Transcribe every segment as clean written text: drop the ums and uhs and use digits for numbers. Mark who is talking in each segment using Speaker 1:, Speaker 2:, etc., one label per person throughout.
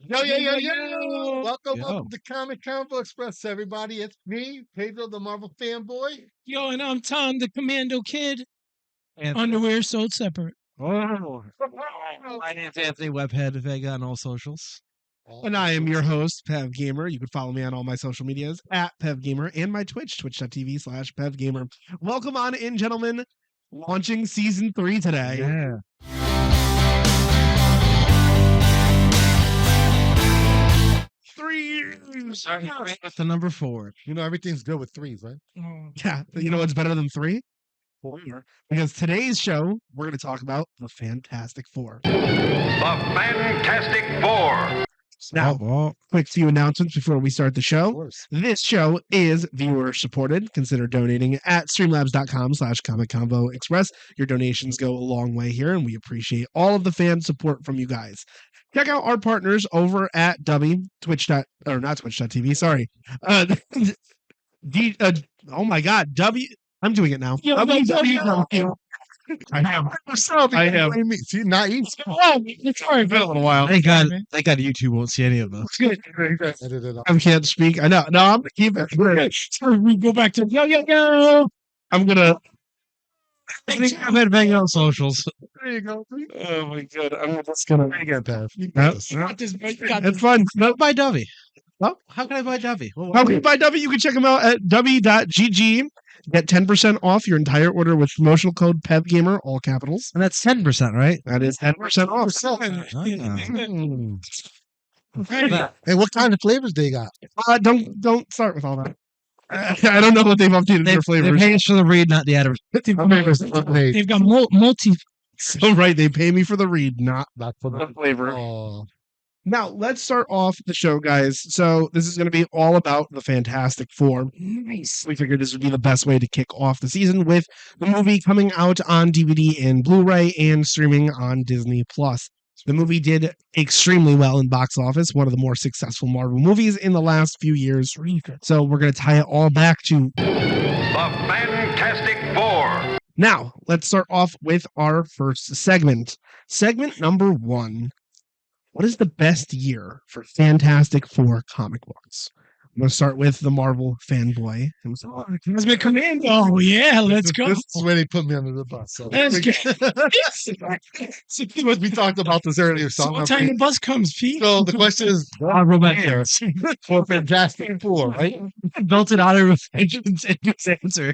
Speaker 1: Yo. Welcome
Speaker 2: Yo.
Speaker 1: to Comic Convo Express, everybody. It's me, Pedro, the Marvel fanboy.
Speaker 3: Yo, and I'm Tom, the Commando Kid.
Speaker 2: And
Speaker 3: Underwear sold separate.
Speaker 2: my name's Anthony Webhead Vega on all socials.
Speaker 4: And I am your host, Pev Gamer. You can follow me on all my social medias at Pev Gamer and my Twitch, twitch.tv/Pev Gamer. Welcome on in, gentlemen. Launching season 3 today.
Speaker 2: Yeah.
Speaker 4: Sorry,
Speaker 2: With the number 4.
Speaker 1: You know, everything's good with threes, right?
Speaker 4: Yeah, you know what's better than 3? 4. Because today's show, we're going to talk about the Fantastic Four.
Speaker 5: The Fantastic Four.
Speaker 4: Now, quick few announcements before we start the
Speaker 1: Of
Speaker 4: show.
Speaker 1: course.
Speaker 4: This show is viewer supported. Consider donating at streamlabs.com/Comic Convo Express. Your donations go a long way here, and we appreciate all of the fan support from you guys. Check out our partners over at Twitch.tv. Sorry. Oh my God. I'm doing it now.
Speaker 3: Yo,
Speaker 4: I have.
Speaker 1: Me. See, not easy.
Speaker 3: Oh, it's all right.
Speaker 4: Been a little while.
Speaker 2: Thank God YouTube won't see any of those.
Speaker 1: Edit it out.
Speaker 4: I can't speak. I know. No, I'm gonna keep it.
Speaker 3: We go back to yo.
Speaker 4: I'm gonna.
Speaker 2: Webhead Vega on socials.
Speaker 1: There you go.
Speaker 4: Oh my God. I'm just gonna.
Speaker 1: Again, Pav.
Speaker 3: You got this, bro. You got
Speaker 4: It's
Speaker 3: this.
Speaker 4: fun.
Speaker 2: No, buy Dovey. Oh, how can I buy Dovey? Well,
Speaker 4: How can you buy W? You can check them out at w.gg. Get 10% off your entire order with promotional code PEVGamer, all capitals.
Speaker 2: and that's 10%, right?
Speaker 4: That is 10% off.
Speaker 1: Hey, what kind of flavors they got?
Speaker 4: Don't start with all that. I don't know what they've updated
Speaker 2: They
Speaker 4: their flavors.
Speaker 2: pay us for the read, not the advertising.
Speaker 3: They've got multi.
Speaker 4: So right, they pay me for the read, not
Speaker 1: For
Speaker 4: the flavor.
Speaker 1: Oh,
Speaker 4: Now, let's start off the show, guys. So this is going to be all about the Fantastic Four.
Speaker 3: Nice.
Speaker 4: We figured this would be the best way to kick off the season with the movie coming out on DVD and Blu-ray and streaming on Disney+. The movie did extremely well in box office, one of the more successful Marvel movies in the last few years. So we're going to tie it all back to...
Speaker 5: The Fantastic Four.
Speaker 4: Now, let's start off with our first segment. Segment number 1. What is the best year for Fantastic Four comic books? I'm going to start with the Marvel fanboy himself.
Speaker 3: Cosmic Commando. Oh, yeah, let's go.
Speaker 1: This is where they put me under the bus. So.
Speaker 3: Let's go.
Speaker 1: We talked about this earlier.
Speaker 3: So what time the bus comes, Pete?
Speaker 1: So the question is
Speaker 2: Robot Harris.
Speaker 1: for Fantastic Four, right?
Speaker 2: Built it out of vengeance and his answer.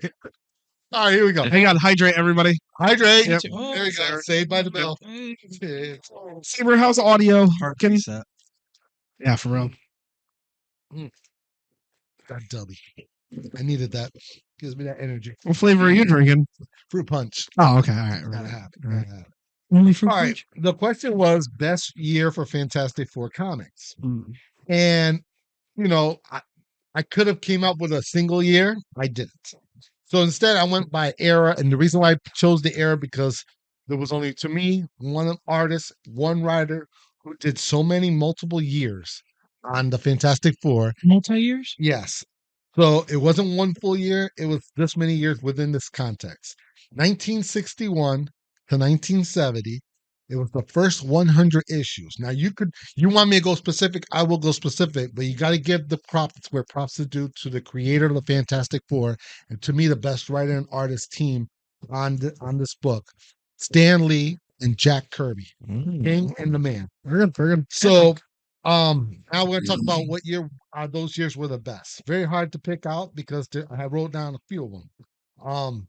Speaker 1: All right, here we go.
Speaker 4: Hang on, hydrate, everybody.
Speaker 1: Hydrate.
Speaker 4: Yep.
Speaker 3: Oh,
Speaker 1: There you go. Saved by the bell.
Speaker 4: Saber House Audio. Can...
Speaker 2: Set.
Speaker 4: Yeah, for real.
Speaker 1: That dubby. I needed that. Gives me that energy.
Speaker 4: What flavor are you drinking?
Speaker 1: Fruit punch.
Speaker 4: Oh, okay. All right.
Speaker 1: Gotta have it. Gotta have it.
Speaker 3: Only for
Speaker 1: All right. The question was best year for Fantastic Four comics.
Speaker 4: Mm.
Speaker 1: And, you know, I could have came up with a single year. I didn't. So instead, I went by era. And the reason why I chose the era because there was only, to me, one artist, one writer who did so many multiple years on the Fantastic Four.
Speaker 3: multi-years.
Speaker 1: Yes. So it wasn't one full year. It was this many years within this context. 1961 to 1970. It was the first 100 issues. Now you want me to go specific? I will go specific, but you got to give the props where props are due to the creator of the Fantastic Four, and to me the best writer and artist team on this book, Stan Lee and Jack Kirby, King and the Man.
Speaker 4: Very good.
Speaker 1: So, now we're going to talk about what year those years were the best. Very hard to pick out because I wrote down a few of them.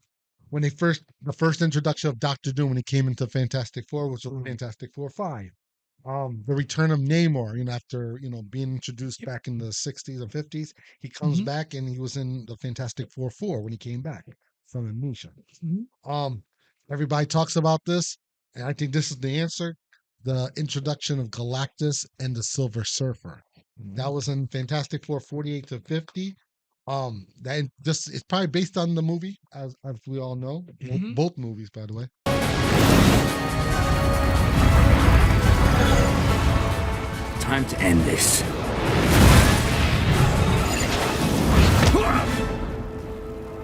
Speaker 1: When the first introduction of Doctor Doom when he came into Fantastic Four, which was Fantastic Four 5. The return of Namor, after being introduced back in the 60s and 50s, he comes back and he was in the Fantastic Four 4 when he came back from amnesia. Everybody talks about this, and I think this is the answer. The introduction of Galactus and the Silver Surfer. That was in Fantastic Four 48 to 50. That just it's probably based on the movie, as we all know. Both movies, by the way.
Speaker 6: Time to end this.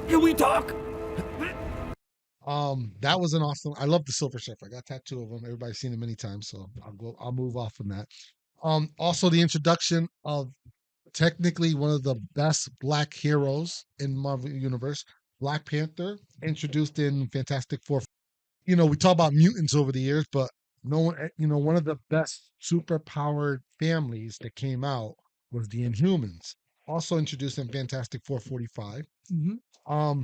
Speaker 6: Can we talk?
Speaker 1: That was an awesome. I love the Silver Surfer. I got a tattoo of him. Everybody's seen it many times, so I'll move off from that. Also the introduction of technically one of the best black heroes in Marvel Universe, Black Panther, introduced in Fantastic Four. We talk about mutants over the years, but no one, one of the best super powered families that came out was the Inhumans, also introduced in Fantastic Four 45.
Speaker 3: Mhm.
Speaker 1: Um,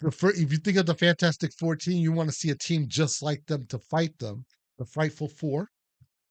Speaker 1: if you think of the Fantastic Four team, you want to see a team just like them to fight them, the Frightful Four,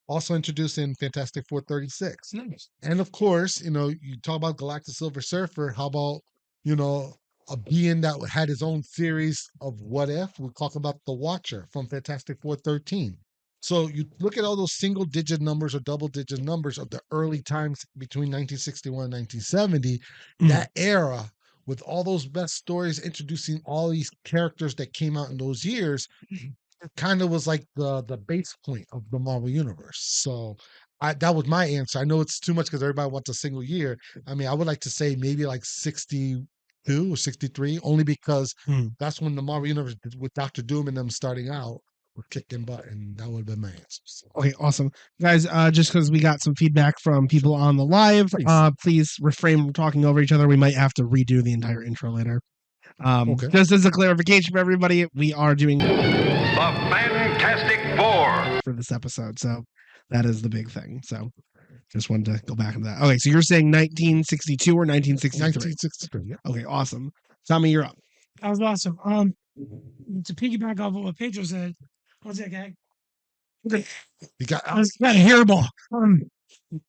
Speaker 1: also introduced in Fantastic Four 36.
Speaker 3: Nice.
Speaker 1: And of course, you talk about Galactic Silver Surfer. How about, you know, a being that had his own series of what if? We talk about the Watcher from Fantastic Four 13. So you look at all those single digit numbers or double digit numbers of the early times between 1961 and 1970, that era with all those best stories introducing all these characters that came out in those years, it kind of was like the base point of the Marvel universe. So that was my answer. I know it's too much because everybody wants a single year. I mean, I would like to say maybe like 62 or 63, only because that's when the Marvel universe with Doctor Doom and them starting out were kicking butt, and that would have been my answer. So,
Speaker 4: Okay, awesome. Guys, just because we got some feedback from people on the live, please refrain from talking over each other. We might have to redo the entire intro later.
Speaker 1: Okay.
Speaker 4: Just as a clarification for everybody, we are doing
Speaker 5: The Fantastic Four.
Speaker 4: for this episode, so that is the big thing. So just wanted to go back into that. Okay, so you're saying 1962 or 1963?
Speaker 1: 1963. Yeah.
Speaker 4: Okay, awesome. Tommy, you're up.
Speaker 3: That was awesome. To piggyback off of what Pedro said, what's that guy? Okay,
Speaker 1: You got
Speaker 3: I got a hairball.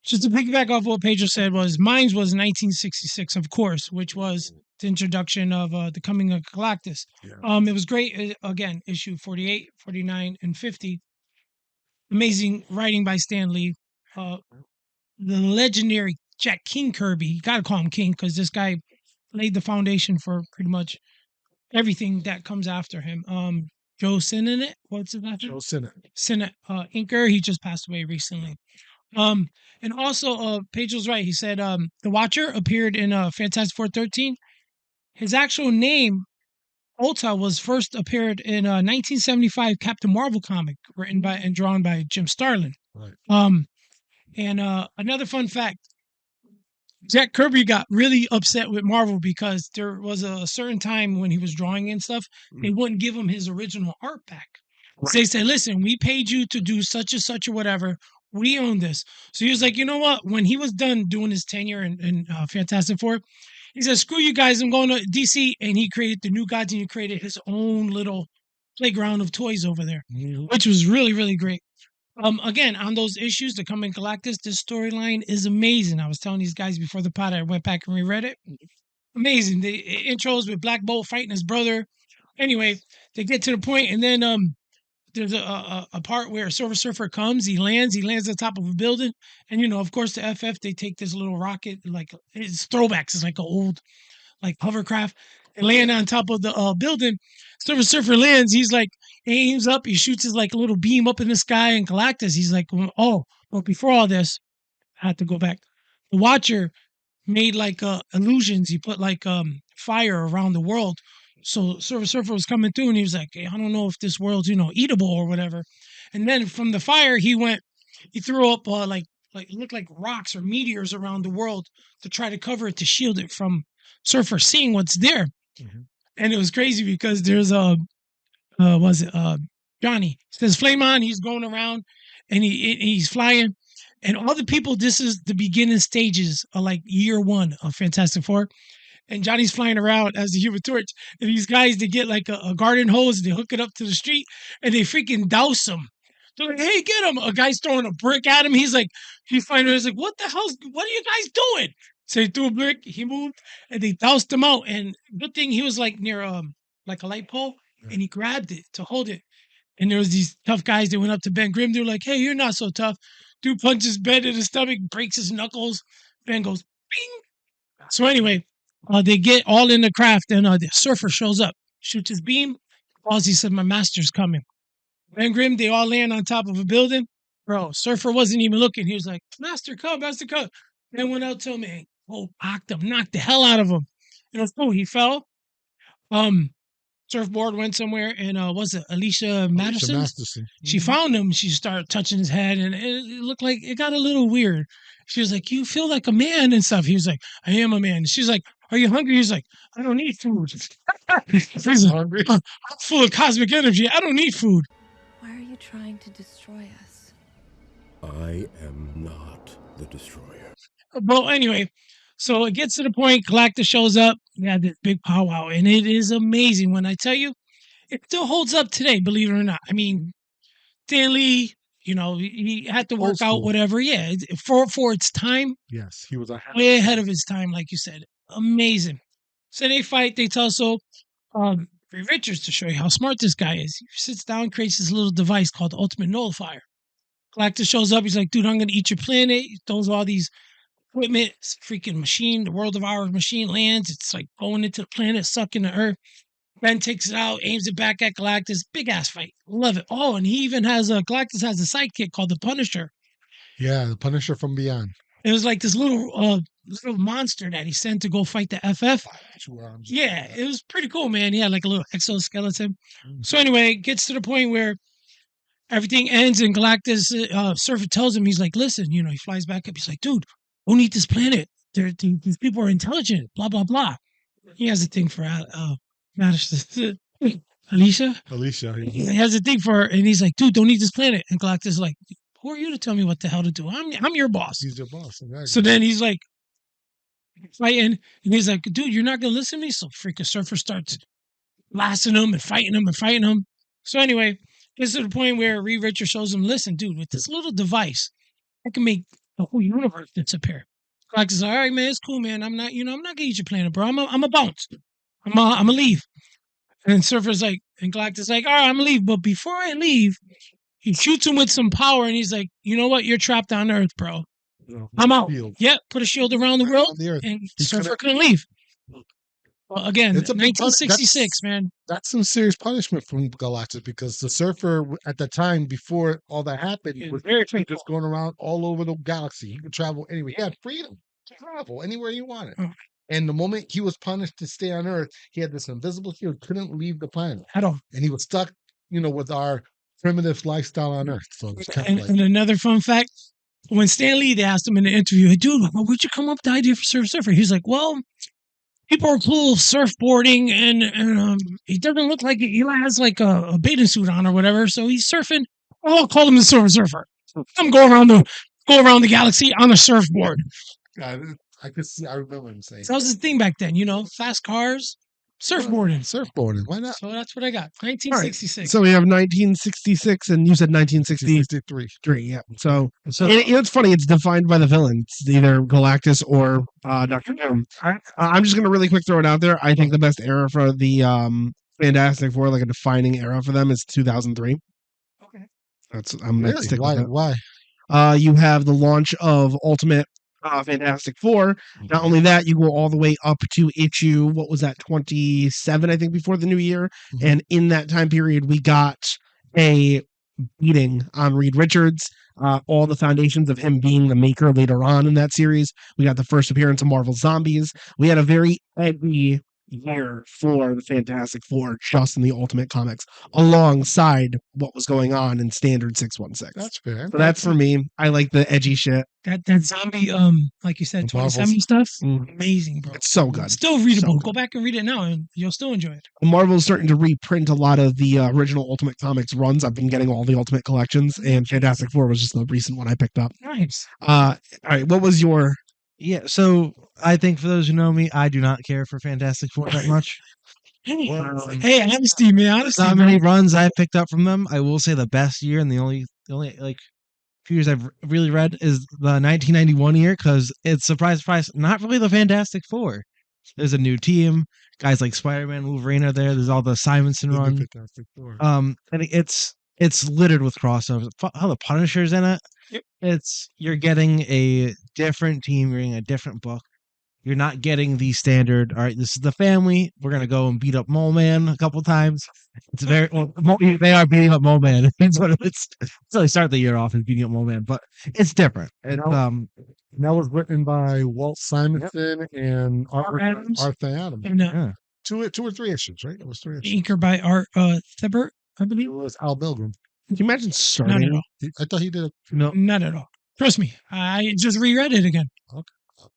Speaker 3: Just to piggyback off what Pedro said mine was 1966, of course, which was the introduction of the coming of Galactus.
Speaker 1: Yeah.
Speaker 3: It was great. Again, issue 48, 49, and 50. Amazing writing by Stan Lee. The legendary Jack King Kirby. You got to call him King because this guy laid the foundation for pretty much everything that comes after him. Joe Sinnott, what's his name?
Speaker 1: Joe Sinnott.
Speaker 3: Sinnott, inker. He just passed away recently. And also, Pedro's right. He said the Watcher appeared in Fantastic Four 13. His actual name, Ulta, was first appeared in a 1975 Captain Marvel comic written by and drawn by Jim Starlin.
Speaker 1: Right.
Speaker 3: And another fun fact, Jack Kirby got really upset with Marvel because there was a certain time when he was drawing and stuff, they wouldn't give him his original art back. So they said, listen, we paid you to do such and such or whatever. We own this. So he was like, you know what? When he was done doing his tenure in Fantastic Four, he said, screw you guys, I'm going to DC. And he created the New Gods and he created his own little playground of toys over there, which was really, really great. Again, on those issues, the Coming Galactus, this storyline is amazing. I was telling these guys before the pod, I went back and reread it. Amazing. The intros with Black Bolt fighting his brother. Anyway, they get to the point, and then there's a part where Silver Surfer comes. He lands on top of a building, and of course, the FF they take this little rocket, like it's throwbacks. It's like an old, like hovercraft, and land on top of the building. Silver Surfer lands. He's like aims up. He shoots his like little beam up in the sky, and Galactus. He's like, oh, but before all this, I had to go back. The Watcher made like illusions. He put like fire around the world. So Silver Surfer was coming through, and he was like, hey, I don't know if this world's eatable or whatever. And then from the fire, he threw up like it looked like rocks or meteors around the world to try to cover it to shield it from Surfer seeing what's there.
Speaker 1: Mm-hmm.
Speaker 3: And it was crazy because there's Johnny says flame on. He's going around and he's flying, and all the people. This is the beginning stages of like year one of Fantastic Four, and Johnny's flying around as the Human Torch. And these guys, they get like a garden hose, they hook it up to the street, and they freaking douse him. They're like, "Hey, get him!" A guy's throwing a brick at him. He's like, he's like, "What the hell? What are you guys doing?" So he threw a brick, he moved, and they doused him out. And good thing he was like near like a light pole, and he grabbed it to hold it. And there was these tough guys that went up to Ben Grimm. They're like, "Hey, you're not so tough." Dude punches Ben in the stomach, breaks his knuckles. Ben goes, "Bing!" So anyway, they get all in the craft, and the Surfer shows up, shoots his beam. Ozzy said, "My master's coming." Ben Grimm, they all land on top of a building. Bro, Surfer wasn't even looking. He was like, Master, come, Master, come. Then went out to him and knocked the hell out of him. It was cool. He fell. surfboard went somewhere, and was it Alicia
Speaker 1: Alicia
Speaker 3: Masterson?
Speaker 1: Masterson.
Speaker 3: She found him. She started touching his head, and it looked like it got a little weird. She was like, "You feel like a man and stuff." He was like, "I am a man." She's like, "Are you hungry?" He's like, "I don't need food." He's like,
Speaker 1: Hungry?
Speaker 3: I'm full of cosmic energy. I don't need food.
Speaker 7: Why are you trying to destroy us?
Speaker 8: I am not the destroyer.
Speaker 3: Well, anyway, so it gets to the point. Galactus shows up. We had this big powwow, and it is amazing. When I tell you, it still holds up today. Believe it or not. I mean, Stan Lee, he had to
Speaker 1: Old
Speaker 3: work out
Speaker 1: school.
Speaker 3: whatever. Yeah, for its time,
Speaker 1: Yes, he was a
Speaker 3: way ahead of his time, like you said. Amazing. So they fight. They tell Reed Richards to show you how smart this guy is. He sits down, creates this little device called the Ultimate Nullifier. Galactus shows up. He's like, "Dude, I'm gonna eat your planet." He throws all these equipment. It's a freaking machine. The World of Ours machine lands. It's like going into the planet, sucking the Earth. Ben takes it out, aims it back at Galactus. Big ass fight. Love it. Oh, and he even has Galactus has a sidekick called the Punisher.
Speaker 1: Yeah, the Punisher from Beyond.
Speaker 3: It was like this little monster that he sent to go fight the FF.
Speaker 1: 2 arms.
Speaker 3: Yeah, it was pretty cool, man. He had like a little exoskeleton. So anyway, it gets to the point where everything ends, and Galactus Surfer tells him, he's like, "Listen," he flies back up. He's like, "Dude, don't eat this planet. These people are intelligent. Blah blah blah." He has a thing for Madison. Alicia.
Speaker 1: Alicia.
Speaker 3: He has a thing for her, and he's like, "Dude, don't eat this planet." And Galactus is like, "Who are you to tell me what the hell to do? I'm your boss."
Speaker 1: He's your boss. Exactly.
Speaker 3: So then he's like fighting, and he's like, "Dude, you're not gonna listen to me." So freaking Surfer starts blasting him and fighting him and fighting him. So anyway, gets to the point where Reed Richards shows him, "Listen, dude, with this little device, I can make the whole universe disappear." Galactus is like, "All right, man, it's cool, man. I'm not gonna eat your planet, bro. I'm a bounce. I'm gonna leave." And Surfer's like, and Galactus is like, "All right, I'm gonna leave. But before I leave," he shoots him with some power, and he's like, "You know what? You're trapped on Earth, bro. I'm out."
Speaker 1: Shield.
Speaker 3: Yeah, put a shield around the world,
Speaker 1: the Earth.
Speaker 3: and
Speaker 1: He's
Speaker 3: Surfer
Speaker 1: gonna-
Speaker 3: couldn't leave. Well, again,
Speaker 1: It's a big pun-
Speaker 3: 1966, man.
Speaker 1: That's some serious punishment from Galactus, because the Surfer at the time, before all that happened,
Speaker 3: He
Speaker 1: was
Speaker 3: was very
Speaker 1: just
Speaker 3: faithful.
Speaker 1: going around all over the galaxy. He could travel anywhere. He had freedom to travel anywhere he wanted.
Speaker 3: Mm.
Speaker 1: And the moment he was punished to stay on Earth, he had this invisible shield, couldn't leave the planet,
Speaker 3: At all.
Speaker 1: and he was stuck, with our primitive lifestyle on Earth. So it was kind
Speaker 3: And,
Speaker 1: of like,
Speaker 3: and another fun fact: when Stan Lee, they asked him in the interview, "Hey, dude, where'd you come up with the idea for Surfer?" He's like, "Well, people are cool surfboarding, and he doesn't look like he has like a bathing suit on or whatever, so he's surfing. I'll call him the Surfer. I'm going around the galaxy on a surfboard."
Speaker 1: God, I could see. I remember him saying,
Speaker 3: So that was his thing back then, fast cars, surfboarding.
Speaker 1: "Surfboarding, why not?"
Speaker 3: So that's what I got. 1966.
Speaker 4: So we have 1966, and you said 1963.
Speaker 1: 63.
Speaker 4: Yeah. So and, it's funny. It's defined by the villain. It's either Galactus or Doctor Doom. I'm just gonna really quick throw it out there. I think the best era for the Fantastic Four, like a defining era for them, is 2003.
Speaker 3: Okay.
Speaker 4: I'm gonna
Speaker 1: Really?
Speaker 4: stick
Speaker 1: Why?
Speaker 4: with
Speaker 1: Why?
Speaker 4: that. You have the launch of Ultimate Fantastic Four. Not only that, you go all the way up to issue, what was that, 27, I think, before the new year.
Speaker 1: Mhm.
Speaker 4: And in that time period, we got a beating on Reed Richards, all the foundations of him being the maker later on in that series. We got the first appearance of Marvel Zombies. We had a very edgy year for the Fantastic Four just in the Ultimate Comics, alongside what was going on in Standard 616.
Speaker 1: That's fair.
Speaker 4: So that's for me. I like the edgy shit.
Speaker 3: That zombie, like you said,
Speaker 1: The Marvels.
Speaker 3: 2070 stuff,
Speaker 4: Mm.
Speaker 3: amazing, bro.
Speaker 4: It's so good.
Speaker 3: Still readable.
Speaker 4: So
Speaker 3: Go back and read it now, and you'll still enjoy it.
Speaker 4: Marvel's starting to reprint a lot of the original Ultimate Comics runs. I've been getting all the Ultimate collections, and Fantastic Four was just the recent one I picked up.
Speaker 3: Nice.
Speaker 4: All right, what was your?
Speaker 2: Yeah, so I think for those who know me, I do not care for Fantastic Four that much.
Speaker 3: Hey, honesty, man. Honesty.
Speaker 2: Not
Speaker 3: bro.
Speaker 2: many runs I picked up from them. I will say the best year and the only like few years I've really read is the 1991 year, because it's surprise, not really the Fantastic Four. There's a new team. Guys like Spider-Man, Wolverine are there. There's all the Simonson
Speaker 1: The
Speaker 2: run.
Speaker 1: Fantastic Four.
Speaker 2: And it's littered with crossovers. How the Punisher's in it.
Speaker 3: Yep.
Speaker 2: You're getting a different team. You're getting a different book. You're not getting the standard. All right, this is the family. We're gonna go and beat up Mole Man a couple times. It's very they are beating up Mole Man. It's what it's. So they start the year off as beating up Mole Man, but it's different. It's
Speaker 1: And that was written by Walt Simonson and
Speaker 3: Arthur Adams.
Speaker 1: Arthur Adams.
Speaker 3: And
Speaker 2: Yeah.
Speaker 1: two or three issues, right? It was 3 issues.
Speaker 3: Inker by Art Thibert, I believe.
Speaker 1: It was Al Milgram.
Speaker 4: Can you imagine
Speaker 3: Not at
Speaker 4: starting?
Speaker 3: all.
Speaker 1: I thought he did a.
Speaker 2: No,
Speaker 3: Not at all. Trust me. I just reread it again.
Speaker 1: All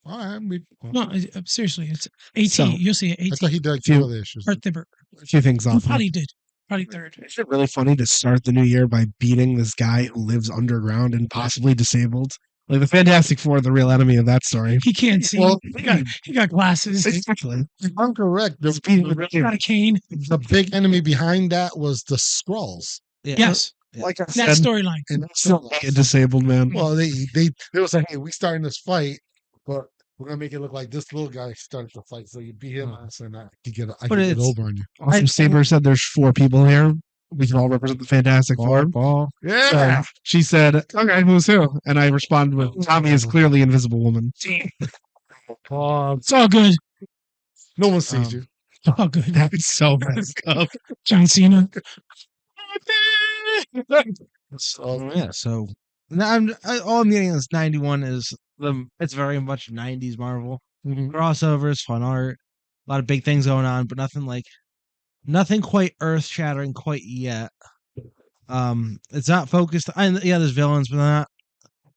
Speaker 1: right,
Speaker 3: No, seriously, it's 18.
Speaker 4: So,
Speaker 3: You'll see it.
Speaker 1: I
Speaker 3: 18.
Speaker 1: thought he did like
Speaker 4: Few-
Speaker 1: 2 other issues.
Speaker 3: Art Thibert.
Speaker 4: A few things
Speaker 3: He
Speaker 4: off.
Speaker 3: probably did. Probably third.
Speaker 4: Is it really funny to start the new year by beating this guy who lives underground and possibly disabled? Like the Fantastic Four, are the real enemy of that story.
Speaker 3: He can't see.
Speaker 1: Well,
Speaker 3: he got glasses.
Speaker 4: Exactly.
Speaker 1: If I'm correct.
Speaker 4: It's beating the
Speaker 3: He got a cane.
Speaker 1: The big enemy behind that was the Skrulls.
Speaker 2: yeah.
Speaker 3: Yes.
Speaker 4: Like I
Speaker 3: That
Speaker 4: said,
Speaker 3: storyline.
Speaker 1: And
Speaker 4: still a disabled man.
Speaker 1: well, they was like, hey, we starting this fight, but we're gonna make it look like this little guy started the fight, so you beat him, and I can get
Speaker 2: But
Speaker 1: get
Speaker 2: it's-
Speaker 1: over on you.
Speaker 4: Awesome Saber said there's 4 people here. We can all represent the Fantastic Four.
Speaker 2: Ball.
Speaker 1: Yeah.
Speaker 4: So she said, okay, who's who? And I responded with, Tommy is clearly Invisible Woman.
Speaker 3: It's all good.
Speaker 1: No one sees you.
Speaker 3: It's all good.
Speaker 4: That was so messed up.
Speaker 3: John Cena.
Speaker 1: So,
Speaker 2: Yeah, so all I'm getting is 91 is it's very much 90s Marvel. Crossovers, fun art, a lot of big things going on, but nothing quite earth shattering quite yet. It's not focused on, yeah, there's villains, but they're not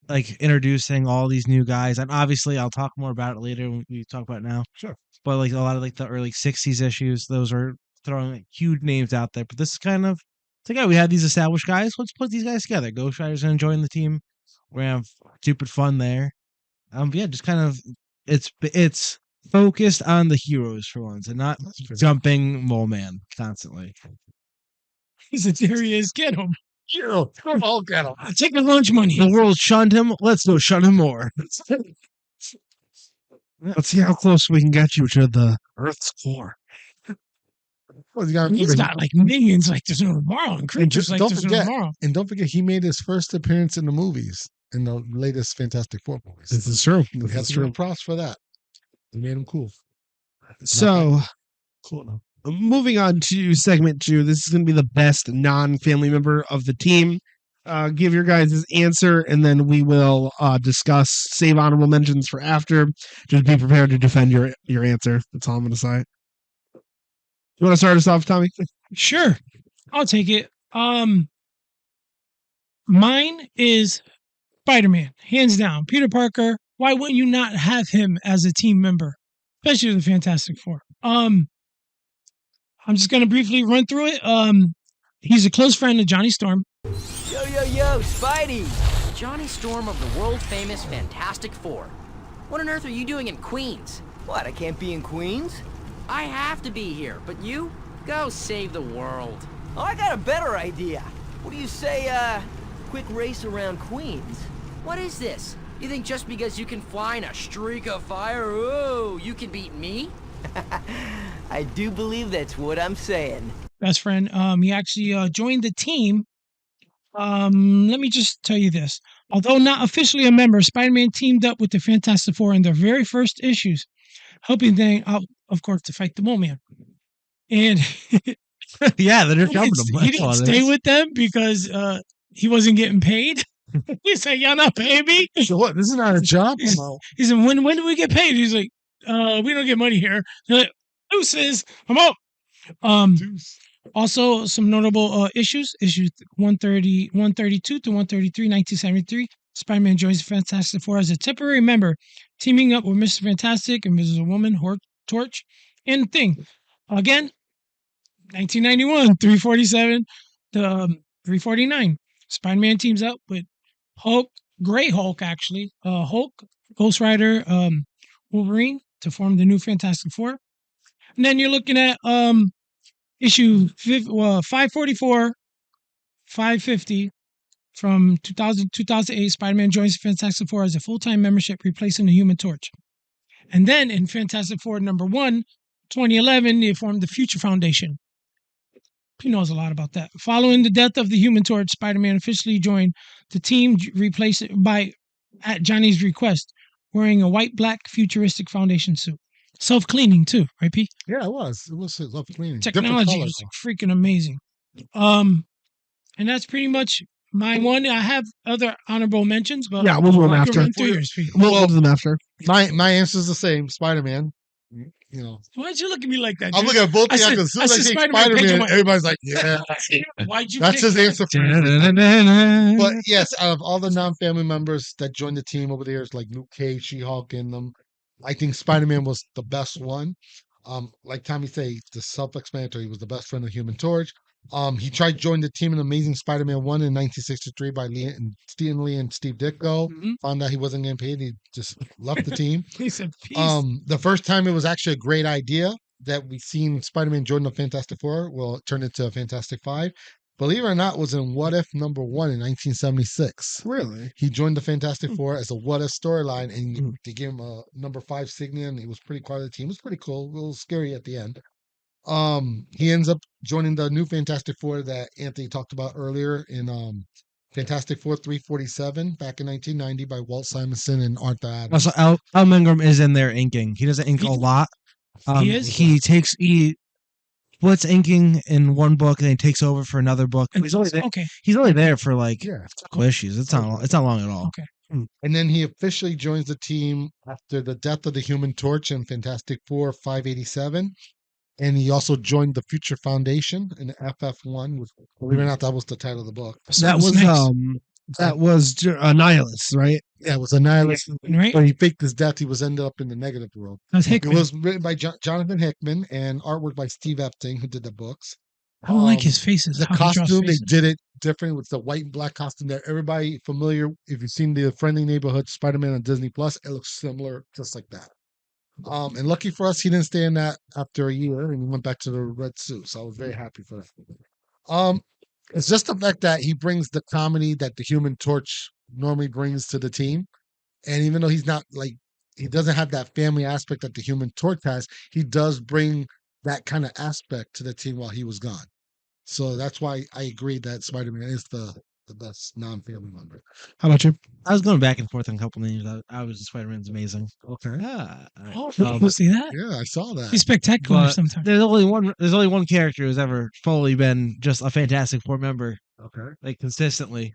Speaker 2: like introducing all these new guys. And obviously I'll talk more about it later when we talk about it now.
Speaker 1: Sure.
Speaker 2: But like a lot of like the early 60s issues, those are throwing like, huge names out there. But this is kind of it's like, yeah, we had these established guys. Let's put these guys together. Ghost Rider's gonna join the team. We're gonna have stupid fun there. Yeah, just kind of it's focused on the heroes for once, and not jumping Mole Man constantly.
Speaker 3: He's a Darius. Get him.
Speaker 1: you all get them.
Speaker 3: Take the lunch money.
Speaker 2: The world shunned him. Let's go shun him more.
Speaker 4: Let's see how close we can get you to the Earth's core.
Speaker 1: Well, you gotta
Speaker 3: He's
Speaker 1: remember,
Speaker 3: got like minions like there's no tomorrow and creatures like
Speaker 1: don't
Speaker 3: there's no
Speaker 1: forget-
Speaker 3: tomorrow.
Speaker 1: and don't forget, he made his first appearance in the movies in the latest Fantastic Four movies.
Speaker 4: This is true.
Speaker 1: We
Speaker 4: This
Speaker 1: have
Speaker 4: is
Speaker 1: to give him
Speaker 4: true.
Speaker 1: props for that. He made him cool.
Speaker 4: So,
Speaker 1: Cool now.
Speaker 4: moving on to segment 2, this is going to be the best non-family member of the team. Give your guys' answer, and then we will discuss, save honorable mentions for after. Just be prepared to defend your answer. That's all I'm going to say. You want to start us off, Tommy?
Speaker 3: Sure. I'll take it. Mine is Spider-Man, hands down. Peter Parker. Why wouldn't you not have him as a team member, especially the Fantastic Four? I'm just gonna briefly run through it. He's a close friend of Johnny Storm.
Speaker 9: Yo, Spidey! Johnny Storm of the world-famous Fantastic Four. What on earth are you doing in Queens? What, I can't be in Queens? I have to be here, but you? Go save the world. Oh, I got a better idea. What do you say, quick race around Queens? What is this? You think just because you can fly in a streak of fire, oh, you can beat me? I do believe that's what I'm saying.
Speaker 3: Best friend. He actually joined the team. Let me just tell you this. Although not officially a member, Spider-Man teamed up with the Fantastic Four in their very first issues, helping them out, of course, to fight the Mole Man. And
Speaker 2: Yeah, they're
Speaker 3: he
Speaker 2: jumping
Speaker 3: didn't,
Speaker 2: them.
Speaker 3: he didn't stay with them because he wasn't getting paid. He said, "Y'all not paying me."
Speaker 1: So what? This is not a job.
Speaker 3: He said, "When do we get paid?" He's like, "We don't get money here." They're like, "Deuces, I'm out." Also, some notable issues 130, 132 to 133, 1973. Spider-Man joins the Fantastic Four as a temporary member, teaming up with Mr. Fantastic and Mrs. Woman, Torch, and Thing. Again, 1991, 347 to 349. Spider-Man teams up with Hulk, Gray Hulk, actually, Hulk, Ghost Rider, Wolverine to form the new Fantastic Four. And then you're looking at issue 544, 550 from 2008. Spider-Man joins the Fantastic Four as a full-time membership, replacing the Human Torch. And then in Fantastic Four number 1, 2011, they formed the Future Foundation. He knows a lot about that. Following the death of the Human Torch, Spider-Man officially joined the team, replaced at Johnny's request, wearing a white-black futuristic Foundation suit. Self-cleaning too, right, P?
Speaker 1: Yeah, it was. It was self-cleaning.
Speaker 3: Technology was freaking amazing. And that's pretty much my one. I have other honorable mentions, but
Speaker 4: Yeah, we'll do them
Speaker 3: I can
Speaker 4: after.
Speaker 3: run through yours, P.
Speaker 4: We'll do them after.
Speaker 1: My answer is the same. Spider-Man. you know.
Speaker 3: Why'd you look at me like that?
Speaker 1: I'm
Speaker 3: dude?
Speaker 1: looking at both
Speaker 3: I
Speaker 1: of you
Speaker 3: said-
Speaker 1: because as soon
Speaker 3: I
Speaker 1: as I
Speaker 3: said
Speaker 1: say
Speaker 3: Spider-Man, Pedro
Speaker 1: Spider-Man,
Speaker 3: went,
Speaker 1: everybody's like, yeah.
Speaker 3: Why'd you
Speaker 1: That's
Speaker 3: pick
Speaker 1: his
Speaker 3: that?
Speaker 1: answer for everything. But yes, out of all the non-family members that joined the team over the years, like Luke Cage, She-Hulk, and them, I think Spider-Man was the best one. Like Tommy say, the self-explanatory. He was the best friend of Human Torch. He tried joining the team in Amazing Spider-Man 1 in 1963 by Stan Lee and Steve Ditko.
Speaker 3: Mhm.
Speaker 1: Found out he wasn't getting paid. He just left the team.
Speaker 3: He said, peace.
Speaker 1: The first time it was actually a great idea that we seen Spider-Man join the Fantastic Four. Well, it turned into a Fantastic Five. Believe it or not, was in What If #1 in 1976.
Speaker 4: Really?
Speaker 1: He joined the Fantastic Four as a What If storyline, and they gave him a #5 signia, and he was pretty part of the team. It was pretty cool, a little scary at the end. He ends up joining the new Fantastic Four that Anthony talked about earlier in Fantastic Four 347 back in 1990 by Walt Simonson and Arthur Adams.
Speaker 2: Also, Al Mangrum is in there inking. He doesn't ink a lot.
Speaker 3: He is?
Speaker 2: He splits inking in one book and then takes over for another book. He's only there,
Speaker 3: Okay.
Speaker 2: he's only there for like
Speaker 1: Yeah.
Speaker 2: a couple issues. It's not long at all.
Speaker 3: Okay.
Speaker 1: And then he officially joins the team after the death of the Human Torch in Fantastic Four 587. And he also joined the Future Foundation in FF1. Which, believe it or not, that was the title of the book.
Speaker 4: That was Nihilus, right?
Speaker 1: Yeah, it was Annihilus.
Speaker 3: Right?
Speaker 1: When he faked his death, he was ended up in the negative world.
Speaker 3: That's
Speaker 1: It
Speaker 3: Hickman.
Speaker 1: was written by Jonathan Hickman and artwork by Steve Epting, who did the books.
Speaker 3: I don't like his faces.
Speaker 1: The
Speaker 3: how he draws
Speaker 1: costume, they
Speaker 3: faces.
Speaker 1: did it different with the white and black costume that everybody familiar. If you've seen the Friendly Neighborhood Spider-Man on Disney Plus, it looks similar, just like that. And lucky for us, he didn't stay in that after a year, and he went back to the red suit. So I was very happy for that. It's just the fact that he brings the comedy that the Human Torch normally brings to the team, and even though he's not like he doesn't have that family aspect that the Human Torch has, he does bring that kind of aspect to the team while he was gone. So that's why I agree that Spider-Man is the best non-family member.
Speaker 4: How about you?
Speaker 2: I was going back and forth on a couple names. I was Spider-Man's amazing.
Speaker 1: Okay.
Speaker 2: Yeah.
Speaker 3: Oh, you see that?
Speaker 1: Yeah, I saw that.
Speaker 3: He's spectacular
Speaker 2: But
Speaker 3: sometimes.
Speaker 2: there's only one character who's ever fully been just a Fantastic Four member,
Speaker 1: Okay.
Speaker 2: like consistently.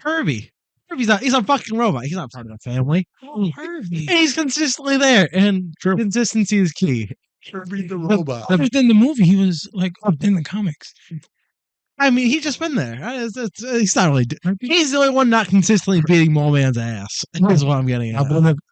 Speaker 2: Herbie. He's a fucking robot. He's not part of the family.
Speaker 3: Oh, Harvey.
Speaker 2: And he's consistently there, and consistency is key.
Speaker 1: Herbie the robot.
Speaker 3: Other than the movie, he was like in the comics.
Speaker 2: I mean, he's just been there. He's not really. He's the only one not consistently beating Mole Man's ass. That's what I'm getting at.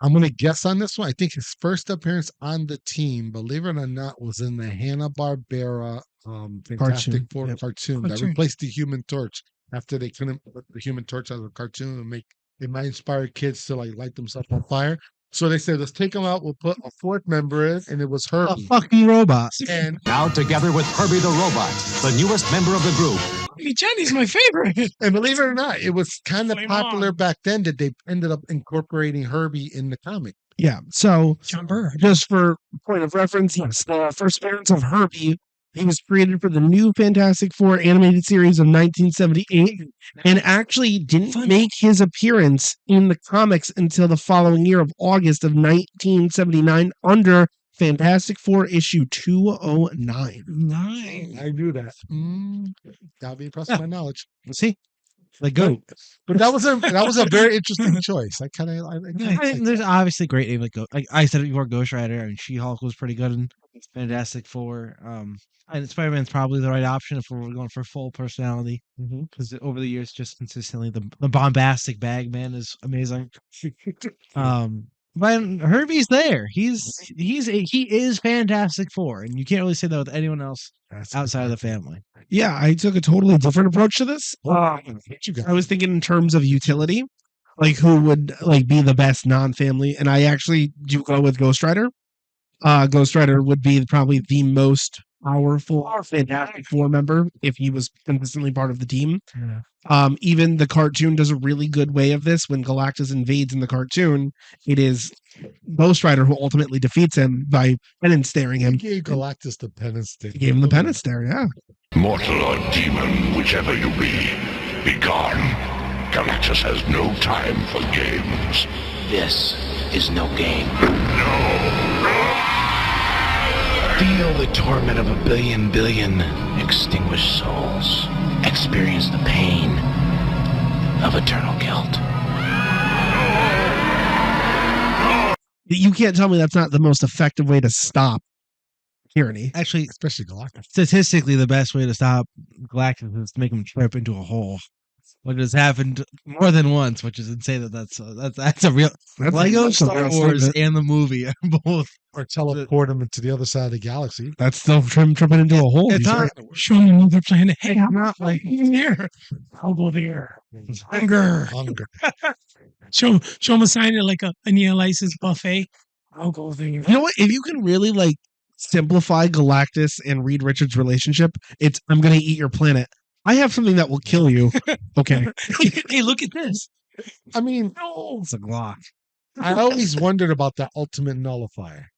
Speaker 1: I'm gonna guess on this one. I think his first appearance on the team, believe it or not, was in the Hanna-Barbera Fantastic
Speaker 4: Cartoon.
Speaker 1: Four
Speaker 4: Yep.
Speaker 1: cartoon that
Speaker 3: Cartoon.
Speaker 1: replaced the Human Torch after they couldn't put the Human Torch as a cartoon and it might inspire kids to like light themselves on fire. So they said, let's take him out. We'll put a fourth member in, and it was
Speaker 2: A
Speaker 1: Herbie.
Speaker 2: fucking robot.
Speaker 1: And
Speaker 6: Now together with Herbie the Robot, the newest member of the group.
Speaker 3: Hey, Johnny's my favorite.
Speaker 1: and believe it or not, it was kind of
Speaker 3: Flame
Speaker 1: popular
Speaker 3: on.
Speaker 1: back then that they ended up incorporating Herbie in the comic.
Speaker 4: Yeah. So
Speaker 3: John Burr.
Speaker 4: just for point of reference, yes, the first appearance of Herbie, he was created for the new Fantastic Four animated series of 1978 and actually didn't
Speaker 3: Fun.
Speaker 4: make his appearance in the comics until the following year of August of 1979 under Fantastic Four issue 209.
Speaker 3: Nice.
Speaker 1: I knew that. Gotta be impressed with my knowledge.
Speaker 2: See, the goat.
Speaker 1: But that was a very interesting choice. I kind of
Speaker 2: There's obviously great names like I said it before. Ghost Rider and She-Hulk was pretty good in Fantastic Four. And Spider-Man's probably the right option if we're going for full personality. Because over the years, just consistently the bombastic Bagman is amazing. But Herbie's there. He is Fantastic Four, and you can't really say that with anyone else outside of the family.
Speaker 4: Yeah, I took a totally different approach to this. I was thinking in terms of utility, like who would like be the best non-family, and I actually do go with Ghost Rider. Ghost Rider would be probably the most powerful Fantastic Four member if he was consistently part of the team. Even the cartoon does a really good way of this. When Galactus invades in the cartoon, it is Ghost Rider who ultimately defeats him by penance staring him.
Speaker 1: He gave Galactus the penance stare.
Speaker 4: He gave him the penance stare, yeah.
Speaker 5: Mortal or demon, whichever you be gone. Galactus has no time for games.
Speaker 6: This is no game. Feel the torment of a billion extinguished souls. Experience the pain of eternal guilt.
Speaker 4: You can't tell me that's not the most effective way to stop tyranny.
Speaker 2: Actually,
Speaker 1: especially Galactus.
Speaker 2: statistically, the best way to stop Galactus is to make him trip into a hole. Which has happened more than once, which is insane. That's a real Lego,
Speaker 4: that's a
Speaker 2: Star
Speaker 4: real
Speaker 2: Wars,
Speaker 4: statement.
Speaker 2: and the movie are both.
Speaker 1: Or teleport him into the other side of the galaxy.
Speaker 4: That's still tripping into a hole.
Speaker 2: It's not.
Speaker 3: Show him another planet. Hey, I'm not like here. I'll go there. Hunger.
Speaker 1: Hunger.
Speaker 3: Show him a sign at like a Neolisis buffet. I'll go there.
Speaker 4: You know what? If you can really like simplify Galactus and Reed Richards' relationship, it's I'm gonna eat your planet. I have something that will kill you. Okay.
Speaker 3: Hey, look at this.
Speaker 1: I mean,
Speaker 2: It's a Glock.
Speaker 1: I always wondered about that ultimate nullifier.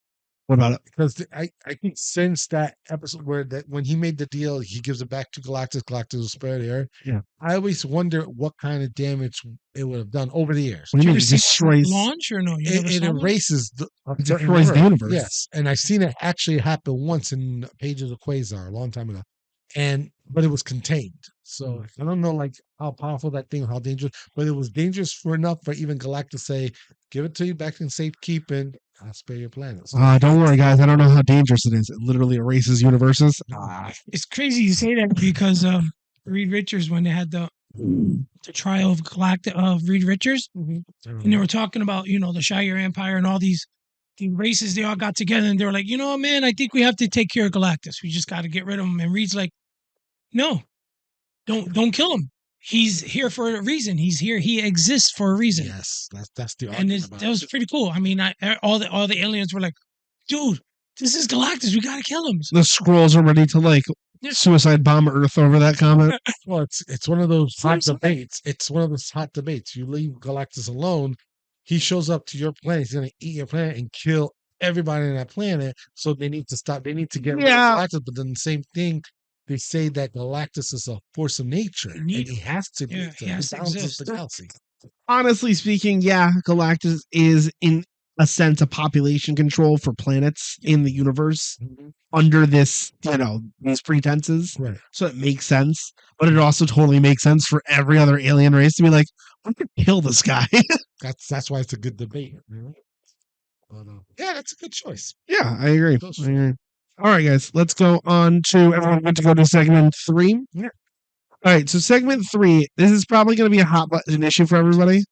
Speaker 4: What about it?
Speaker 1: Because I think since that episode where that when he made the deal, he gives it back to Galactus. Galactus will spare the Earth.
Speaker 4: Yeah.
Speaker 1: I always wonder what kind of damage it would have done over the years.
Speaker 4: What do you mean?
Speaker 3: Ever
Speaker 4: It
Speaker 3: seen
Speaker 4: destroys.
Speaker 3: launch or no? You never
Speaker 1: It
Speaker 3: saw one?
Speaker 1: erases the
Speaker 4: It destroys the universe.
Speaker 1: Yes, and I've seen it actually happen once in Pages of Quasar a long time ago, but it was contained. So I don't know like how powerful that thing, how dangerous, but it was dangerous for enough for even Galactus to say, "Give it to you back in safekeeping. I'll spare your planet." So
Speaker 4: Don't worry, guys. I don't know how dangerous it is. It literally erases universes.
Speaker 3: It's crazy you say that because Reed Richards, when they had the trial of Reed Richards, and they were talking about the Shire Empire and all these races, they all got together and they were like, man, I think we have to take care of Galactus. We just got to get rid of him. And Reed's like, no, don't kill him. He's here for a reason. He's here. He exists for a reason.
Speaker 1: yes, that's the
Speaker 3: And
Speaker 1: argument about
Speaker 3: that was pretty cool. I mean, all the aliens were like, dude, this is Galactus. We got to kill him.
Speaker 4: The scrolls are ready to like suicide bomb Earth over that comment.
Speaker 1: Well, it's one of those hot debates. It's one of those hot debates. You leave Galactus alone, he shows up to your planet. He's going to eat your planet and kill everybody on that planet. So they need to stop. They need to get rid of Galactus. But then the same thing, they say that Galactus is a force of nature, and he has to be.
Speaker 3: Yeah, he has to
Speaker 1: balances
Speaker 3: exist.
Speaker 1: the galaxy.
Speaker 4: Honestly speaking, yeah, Galactus is in a sense a population control for planets in the universe under this, these pretenses.
Speaker 1: Right.
Speaker 4: So it makes sense, but it also totally makes sense for every other alien race to be like, we could kill this guy.
Speaker 1: That's why it's a good debate. But, yeah, that's a good choice.
Speaker 4: Yeah, I agree. All right, guys, let's go on to everyone good to go to segment 3.
Speaker 1: Yeah.
Speaker 4: All right, so segment 3, this is probably going to be a hot button issue for everybody.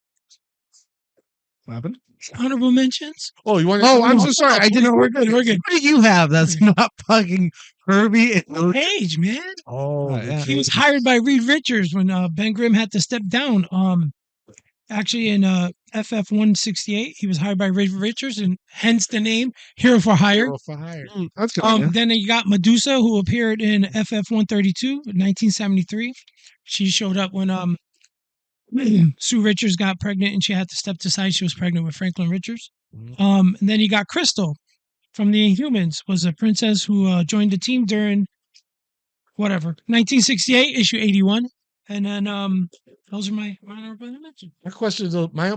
Speaker 4: What happened?
Speaker 3: Honorable mentions.
Speaker 1: Oh, you want?
Speaker 4: Oh, I'm so sorry. I didn't know.
Speaker 3: We're good. We're good.
Speaker 2: What do you have that's not fucking Kirby and Luke?
Speaker 3: Page, man.
Speaker 1: Oh,
Speaker 2: yeah.
Speaker 3: He was hired by Reed Richards when Ben Grimm had to step down. Actually, in FF 168, he was hired by Reed Richards, and hence the name Hero for Hire.
Speaker 1: Hero for Hire.
Speaker 4: That's good.
Speaker 3: Then you got Medusa, who appeared in FF 132, 1973. She showed up when Sue Richards got pregnant and she had to step aside. She was pregnant with Franklin Richards. And then you got Crystal from the Inhumans, was a princess who joined the team during 1968, issue 81. And then those are my honorable mentions.
Speaker 1: My question is, my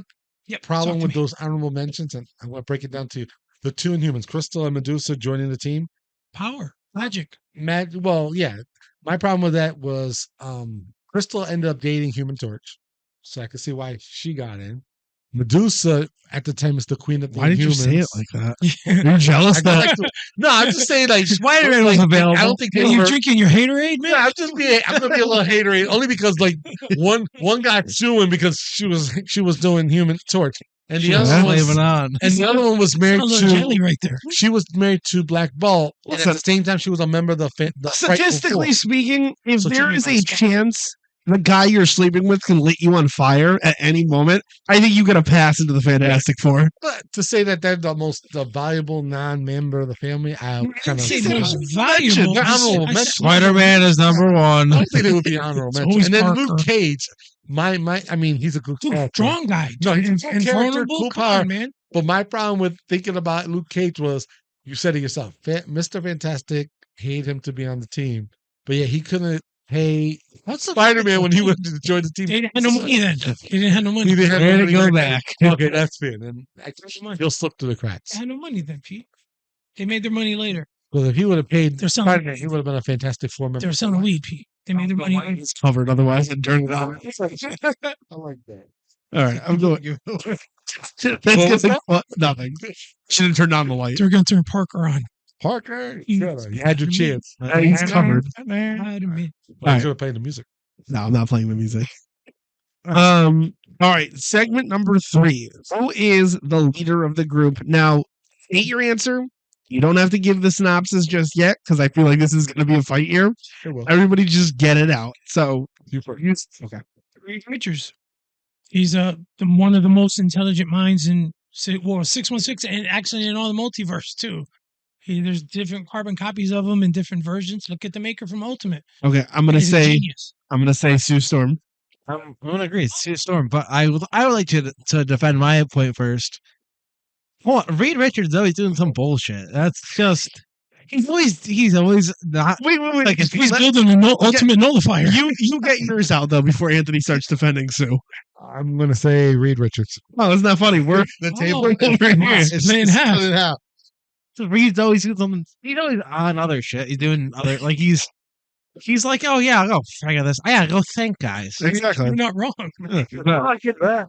Speaker 1: problem with those honorable mentions, and I'm going to break it down to you. The two Inhumans, Crystal and Medusa, joining the team.
Speaker 3: Power, magic.
Speaker 1: Well, yeah. My problem with that was Crystal ended up dating Human Torch, so I could see why she got in. Medusa at the time is the queen of the Inhumans.
Speaker 4: Why did you say it like that? You're jealous that
Speaker 1: no, I'm just saying like
Speaker 2: Spider-Man was available.
Speaker 1: I don't think
Speaker 3: Hey, you drinking your haterade, man?
Speaker 1: Yeah, I'm gonna be a little haterade only because like one got suing because she was doing Human Torch, and the other one was, and the other one was married to
Speaker 3: jelly right there.
Speaker 1: She was married to Black Bolt, and at the same time she was a member of the
Speaker 4: statistically speaking, if there is a chance the guy you're sleeping with can light you on fire at any moment, I think you get a pass into the Fantastic Four.
Speaker 1: But to say that they're the most valuable non-member of the family, I kind of
Speaker 3: most valuable.
Speaker 2: Spider-Man is number one.
Speaker 1: I don't think it would be honorable mention. And then Luke Cage, I mean, he's a good character.
Speaker 3: Strong guy.
Speaker 1: No, he's a good character, cool power.
Speaker 3: Man.
Speaker 1: But my problem with thinking about Luke Cage was, you said it yourself, Mr. Fantastic paid him to be on the team, but yeah, he couldn't pay Spider-Man when he went to join the team.
Speaker 3: They didn't have no money then. They didn't have no money.
Speaker 1: He didn't have no money.
Speaker 2: Go back.
Speaker 1: Okay, that's fair. Then he'll slip through the cracks.
Speaker 3: They had no money then, Pete. They made their money later.
Speaker 1: Because if he would have paid
Speaker 3: Spider-Man,
Speaker 1: he would have been a Fantastic Four member.
Speaker 3: They were selling weed, Pete. They made their money later.
Speaker 4: It's covered otherwise and turned it on.
Speaker 1: I like that.
Speaker 4: All right, I'm going. Nothing. Should have turned on the light.
Speaker 3: They're going to turn Parker on.
Speaker 1: Parker,
Speaker 3: You
Speaker 1: you had your chance.
Speaker 4: He's covered.
Speaker 3: Spider-Man.
Speaker 1: Well, you should have played the music.
Speaker 4: No, I'm not playing the music. All right, segment number 3. Who is the leader of the group? Now, state your answer. You don't have to give the synopsis just yet, because I feel like this is going to be a fight here. Everybody just get it out. So, okay.
Speaker 3: Reed Richards. He's one of the most intelligent minds in 616 and actually in all the multiverse too. There's different carbon copies of him in different versions. Look at the maker from Ultimate.
Speaker 4: Okay, I'm gonna say Sue Storm.
Speaker 2: I'm gonna agree, it's Sue Storm, but I would like to defend my point first. Hold on, Reed Richards always doing some bullshit. That's just he's always not.
Speaker 4: Wait.
Speaker 3: Like he's building an ultimate nullifier.
Speaker 4: You get yours out though before Anthony starts defending Sue.
Speaker 1: I'm gonna say Reed Richards.
Speaker 4: Oh, isn't that funny? We're
Speaker 1: The table
Speaker 4: right here.
Speaker 3: It's in half.
Speaker 1: split in half.
Speaker 2: So Reed's always doing something. He's always on other shit. He's doing other like he's like, oh yeah, I'll go figure this. I gotta go think, guys.
Speaker 4: Exactly.
Speaker 3: You're not wrong.
Speaker 2: The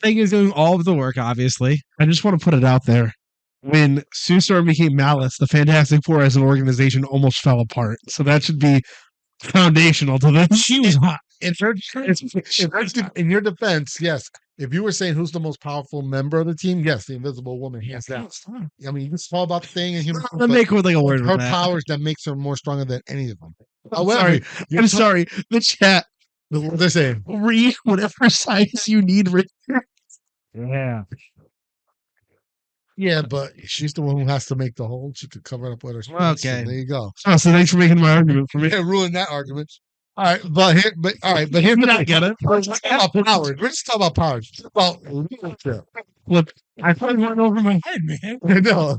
Speaker 2: thing is doing all of the work, obviously.
Speaker 4: I just want to put it out there. When Sue Storm became Malice, the Fantastic Four as an organization almost fell apart. So that should be foundational to this.
Speaker 3: She was hot.
Speaker 1: In your defense, yes. If you were saying who's the most powerful member of the team, yes, the Invisible Woman, hands down. I mean, you can talk about the thing and
Speaker 2: The maker with like a word
Speaker 1: her
Speaker 2: with that.
Speaker 1: powers that makes her more stronger than any of them.
Speaker 4: Sorry. I'm sorry. The chat.
Speaker 1: They're saying
Speaker 4: Read whatever size you need.
Speaker 2: Yeah.
Speaker 1: Yeah, but she's the one who has to make the hole. She could cover it up with her space.
Speaker 2: Okay.
Speaker 1: So there you go.
Speaker 4: Oh, so thanks for making my argument for me.
Speaker 1: Yeah, ruin that argument. All right, but here's
Speaker 4: I get it.
Speaker 1: We're just talking about powers. We're just talking about powers. Just about leadership.
Speaker 3: Look, I thought it went over my head, man.
Speaker 1: I know.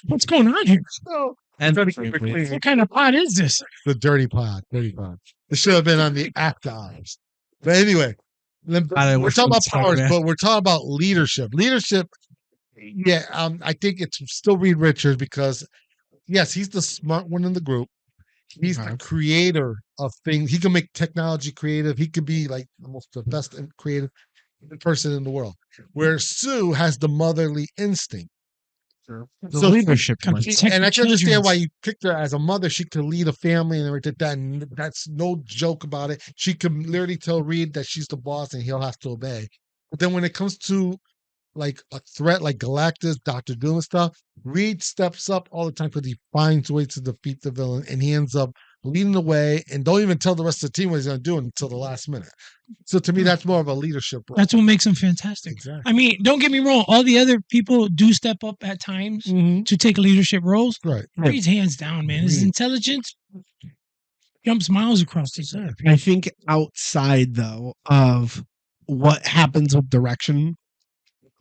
Speaker 3: What's going on here?
Speaker 2: And
Speaker 3: What kind of pod is this?
Speaker 1: The dirty pod. Dirty pod. It should have been on the archives. But anyway, we're talking about powers, but we're talking about leadership. Leadership, yeah, I think it's still Reed Richards because, yes, he's the smart one in the group. He's the creator of things. He can make technology creative. He could be like the best and creative person in the world. Where Sue has the motherly instinct.
Speaker 2: the leadership one.
Speaker 1: And I can understand why you picked her as a mother. She could lead a family and everything. And that's no joke about it. She could literally tell Reed that she's the boss and he'll have to obey. But then when it comes to like a threat like Galactus, Dr. Doom and stuff, Reed steps up all the time because he finds ways to defeat the villain and he ends up leading the way and don't even tell the rest of the team what he's going to do until the last minute. So to me, that's more of a leadership role.
Speaker 3: That's what makes him fantastic.
Speaker 1: Exactly.
Speaker 3: I mean, don't get me wrong. All the other people do step up at times to take leadership roles.
Speaker 1: Right.
Speaker 3: Reed's hands down, man. His intelligence jumps miles across the earth.
Speaker 4: I think outside, though, of what happens with direction,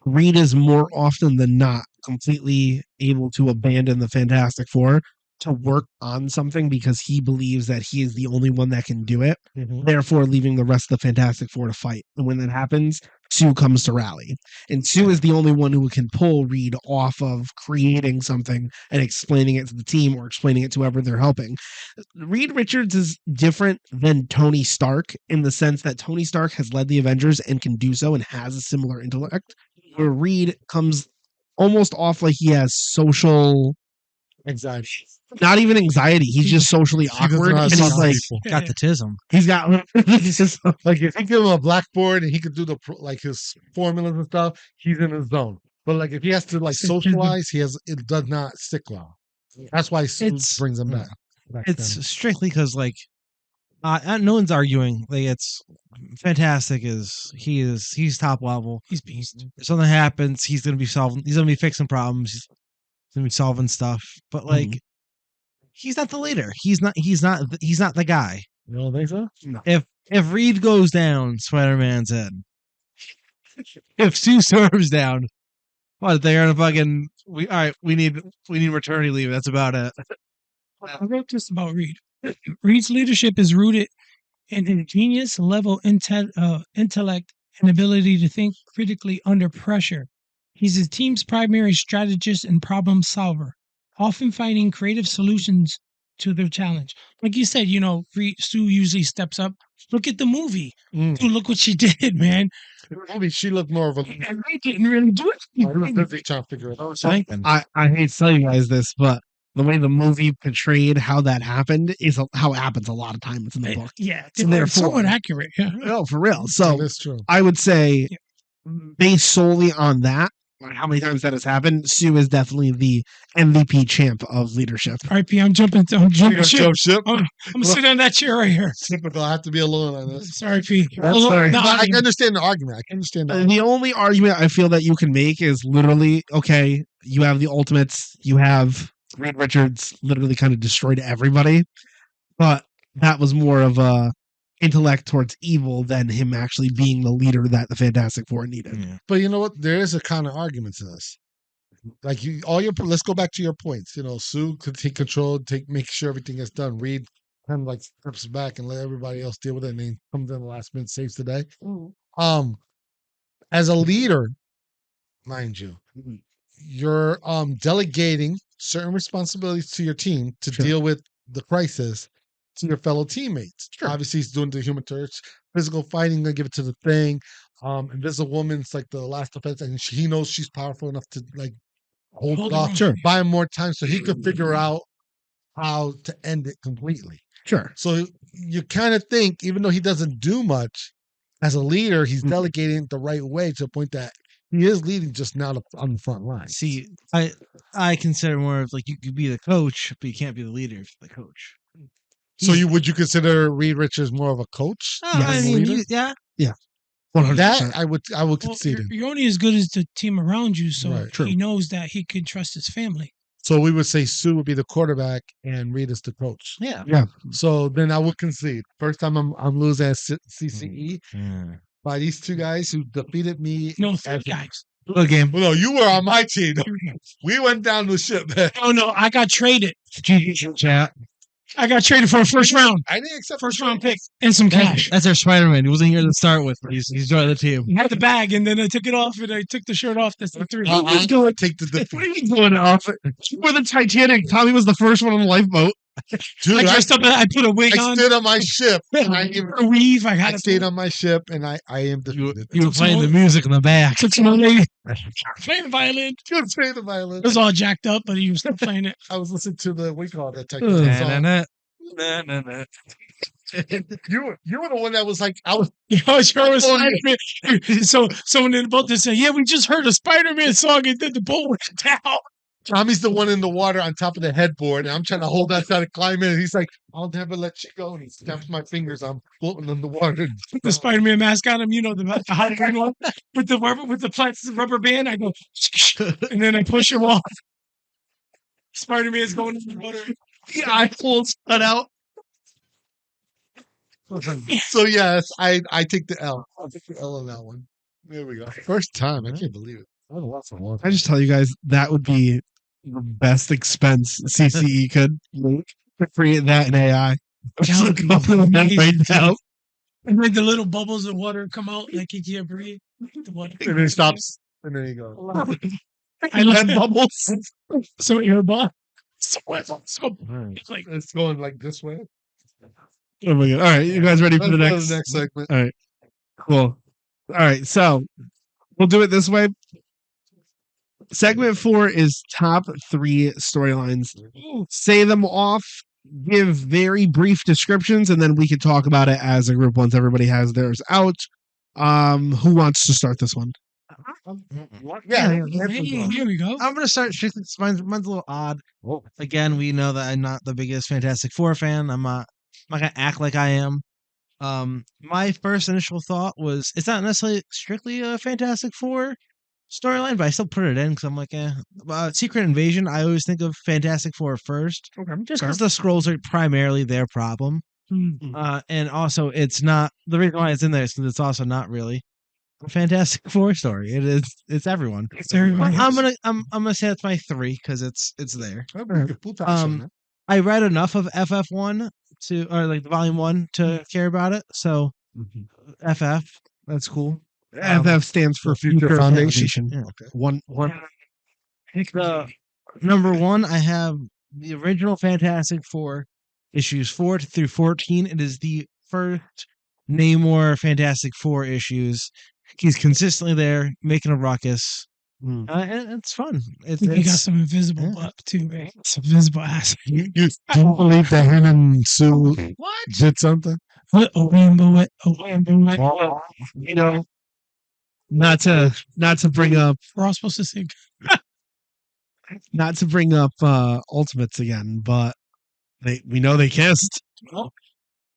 Speaker 4: Reed is more often than not completely able to abandon the Fantastic Four to work on something because he believes that he is the only one that can do it, therefore leaving the rest of the Fantastic Four to fight. And when that happens, Sue comes to rally. And Sue is the only one who can pull Reed off of creating something and explaining it to the team or explaining it to whoever they're helping. Reed Richards is different than Tony Stark in the sense that Tony Stark has led the Avengers and can do so and has a similar intellect, where Reed comes almost off like he has social
Speaker 1: anxiety.
Speaker 4: Not even anxiety. He's just socially awkward. And he's like,
Speaker 2: got the tism.
Speaker 4: He's got
Speaker 1: like if you give him a blackboard and he could do like his formulas and stuff, he's in his zone. But like if he has to like socialize, it does not stick well. That's why Sue brings him back.
Speaker 2: It's strictly because like no one's arguing. Like it's fantastic. He's top level.
Speaker 3: He's beast.
Speaker 2: If something happens, he's gonna be fixing problems. He's gonna be solving stuff. But like he's not the leader. He's not the guy.
Speaker 1: You don't think so? No.
Speaker 2: If Reed goes down, Spider-Man's in. If Sue Storm's down, what they're gonna fucking we need maternity leave. That's about it.
Speaker 3: I wrote this about Reed. Reed's leadership is rooted in his genius level intellect and ability to think critically under pressure. He's his team's primary strategist and problem solver, often finding creative solutions to their challenge. Like you said, Sue usually steps up. Look at the movie. Dude, look what she did, man.
Speaker 1: She looked more of a.
Speaker 3: And they didn't really do it.
Speaker 1: I was busy trying to figure it out.
Speaker 4: I hate to tell you guys this, but the way the movie portrayed how that happened is how it happens a lot of times in the book.
Speaker 3: Yeah,
Speaker 4: So
Speaker 3: they're
Speaker 4: therefore,
Speaker 3: somewhat accurate. Yeah.
Speaker 4: no, for real. So
Speaker 1: That is true.
Speaker 4: I would say, based solely on that, how many times that has happened, Sue is definitely the MVP champ of leadership.
Speaker 3: RP, I'm jumping ship.
Speaker 1: Ship.
Speaker 3: I'm gonna sit on that chair right here.
Speaker 1: Typical. I have to be alone on this.
Speaker 3: Sorry, P.
Speaker 4: Sorry.
Speaker 1: But I can understand the argument. I can understand that.
Speaker 4: The only argument I feel that you can make is literally, okay, you have the Ultimates, you have Reed Richards literally kind of destroyed everybody, but that was more of a intellect towards evil than him actually being the leader that the Fantastic Four needed.
Speaker 2: Yeah.
Speaker 1: But you know what? There is a counter argument to this. Like let's go back to your points. Sue could take control, make sure everything gets done. Reed kind of like steps back and let everybody else deal with it, and then comes in the last minute, saves the day. As a leader, mind you, you're delegating certain responsibilities to your team to deal with the crisis to your fellow teammates. Sure. Obviously, he's doing the human touch, physical fighting, gonna give it to the Thing. Invisible Woman's like the last defense, and he knows she's powerful enough to like hold it off, buy him more time so he could figure out how to end it completely.
Speaker 4: Sure.
Speaker 1: So you kind of think, even though he doesn't do much as a leader, he's delegating the right way to the point that he is leading, just not on the front line.
Speaker 2: See, I consider more of like you could be the coach, but you can't be the leader if you're the coach.
Speaker 1: So would you consider Reed Richards more of a coach?
Speaker 2: I mean, yeah.
Speaker 4: 100%.
Speaker 1: That I would concede him.
Speaker 3: You're only as good as the team around you, so
Speaker 1: Right.
Speaker 3: he knows that he can trust his family.
Speaker 1: So we would say Sue would be the quarterback and Reed is the coach.
Speaker 2: Yeah.
Speaker 1: So then I would concede. First time I'm losing at CCE by these two guys who defeated me.
Speaker 3: No, three guys.
Speaker 2: Good game.
Speaker 1: Well, no, you were on my team. We went down the ship, man.
Speaker 3: Oh no, I got traded.
Speaker 2: GG chat.
Speaker 3: I got traded for a first round.
Speaker 1: I didn't accept
Speaker 3: first round pick and some cash.
Speaker 2: That's our Spider-Man. He wasn't here to start with, but he's joined the team.
Speaker 3: I had the bag, and then I took it off, and I took the shirt off. That's the three.
Speaker 1: I'm going to take the defeat.
Speaker 4: What are you doing off? You were the Titanic. Tommy was the first one on the lifeboat.
Speaker 1: Dude,
Speaker 3: I dressed up. I put a wig
Speaker 1: I
Speaker 3: on.
Speaker 1: stood on my ship. And I
Speaker 3: a weave. I had
Speaker 1: I stayed on my ship, and I am defeated.
Speaker 2: You were playing the music in the back.
Speaker 3: Took some lady playing the violin.
Speaker 1: You were playing the violin.
Speaker 3: It was all jacked up, but he was still playing it.
Speaker 1: I was listening to the we call that Titanic song. You were the one that was like, I was.
Speaker 3: So someone in the boat said, "Yeah, we just heard a Spider-Man song, and then the boat went down."
Speaker 1: Tommy's the one in the water on top of the headboard, and I'm trying to hold that trying to climb in. He's like, "I'll never let you go." And he snaps my fingers. I'm floating in the water.
Speaker 3: Put the Spider-Man mask on him, the Halloween one with the plastic rubber band. I go, and then I push him off. Spider-Man's going in the water.
Speaker 4: The eye holes cut out.
Speaker 1: So yes, I take the L. I'll take the L on that one. There we go. First time. I can't believe it.
Speaker 4: I just tell you guys that would be the best expense CCE could make to create that in AI. Right now.
Speaker 3: And then the little bubbles of water come out like you can't breathe. The water.
Speaker 1: And then it stops. And there you go.
Speaker 3: I love bubbles. So you're a so it's like
Speaker 1: it's going like this way.
Speaker 4: Oh my god! All right, you guys ready for the next
Speaker 1: segment?
Speaker 4: All right, cool. All right, so we'll do it this way. Segment 4 is top 3 storylines. Say them off, give very brief descriptions, and then we can talk about it as a group once everybody has theirs out. Who wants to start this one?
Speaker 3: Here we go.
Speaker 2: I'm gonna start. Mine's a little odd. Again, we know that I'm not the biggest Fantastic Four fan. I'm not gonna act like I am. My first initial thought was it's not necessarily strictly a Fantastic Four storyline, but I still put it in because I'm like, Secret Invasion. I always think of Fantastic Four first, just because the Skrulls are primarily their problem, and also it's not the reason why it's in there is because it's also not really a Fantastic Four story. It's everyone.
Speaker 3: It's everyone.
Speaker 2: I'm gonna say that's my 3 because it's there. I read enough of FF1 or like the Volume 1 to care about it. So FF, that's cool.
Speaker 4: FF stands for Future Foundation.
Speaker 2: Yeah.
Speaker 4: One.
Speaker 2: Number 1, I have the original Fantastic Four, issues 4 through 14. It is the first Namor Fantastic Four issues. He's consistently there, making a ruckus. And it's fun.
Speaker 3: He got some invisible butt too, right? Some invisible ass.
Speaker 1: You believe that him and Sue did something?
Speaker 3: What a rainbow!
Speaker 4: You know, not to bring up
Speaker 3: We're all supposed to sing.
Speaker 4: Ultimates again, but we know they kissed.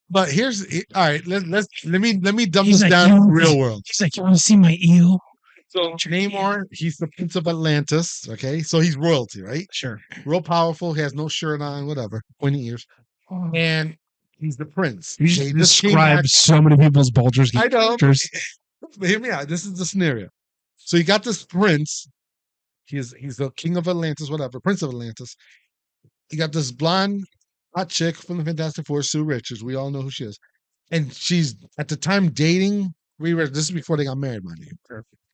Speaker 1: But here's all right. Let me dumb
Speaker 3: He's
Speaker 1: this
Speaker 3: like,
Speaker 1: down
Speaker 3: you
Speaker 1: in
Speaker 3: know,
Speaker 1: real world.
Speaker 3: He's like, you want to see my eel?
Speaker 1: So Namor, he's the Prince of Atlantis. Okay, so he's royalty, right?
Speaker 4: Sure.
Speaker 1: Real powerful. He has no shirt on, whatever, pointy ears, and he's the prince.
Speaker 4: You
Speaker 1: Okay,
Speaker 4: just
Speaker 1: this came
Speaker 4: described
Speaker 1: back-
Speaker 4: so many people's Baldur's
Speaker 1: I
Speaker 4: Gate
Speaker 1: know.
Speaker 4: characters.
Speaker 1: But hear me out. This is the scenario. So you got this prince. He's the king of Atlantis, whatever, Prince of Atlantis. You got this blonde hot chick from the Fantastic Four, Sue Richards. We all know who she is, and she's at the time dating Reed Richards. This is before they got married, mind you.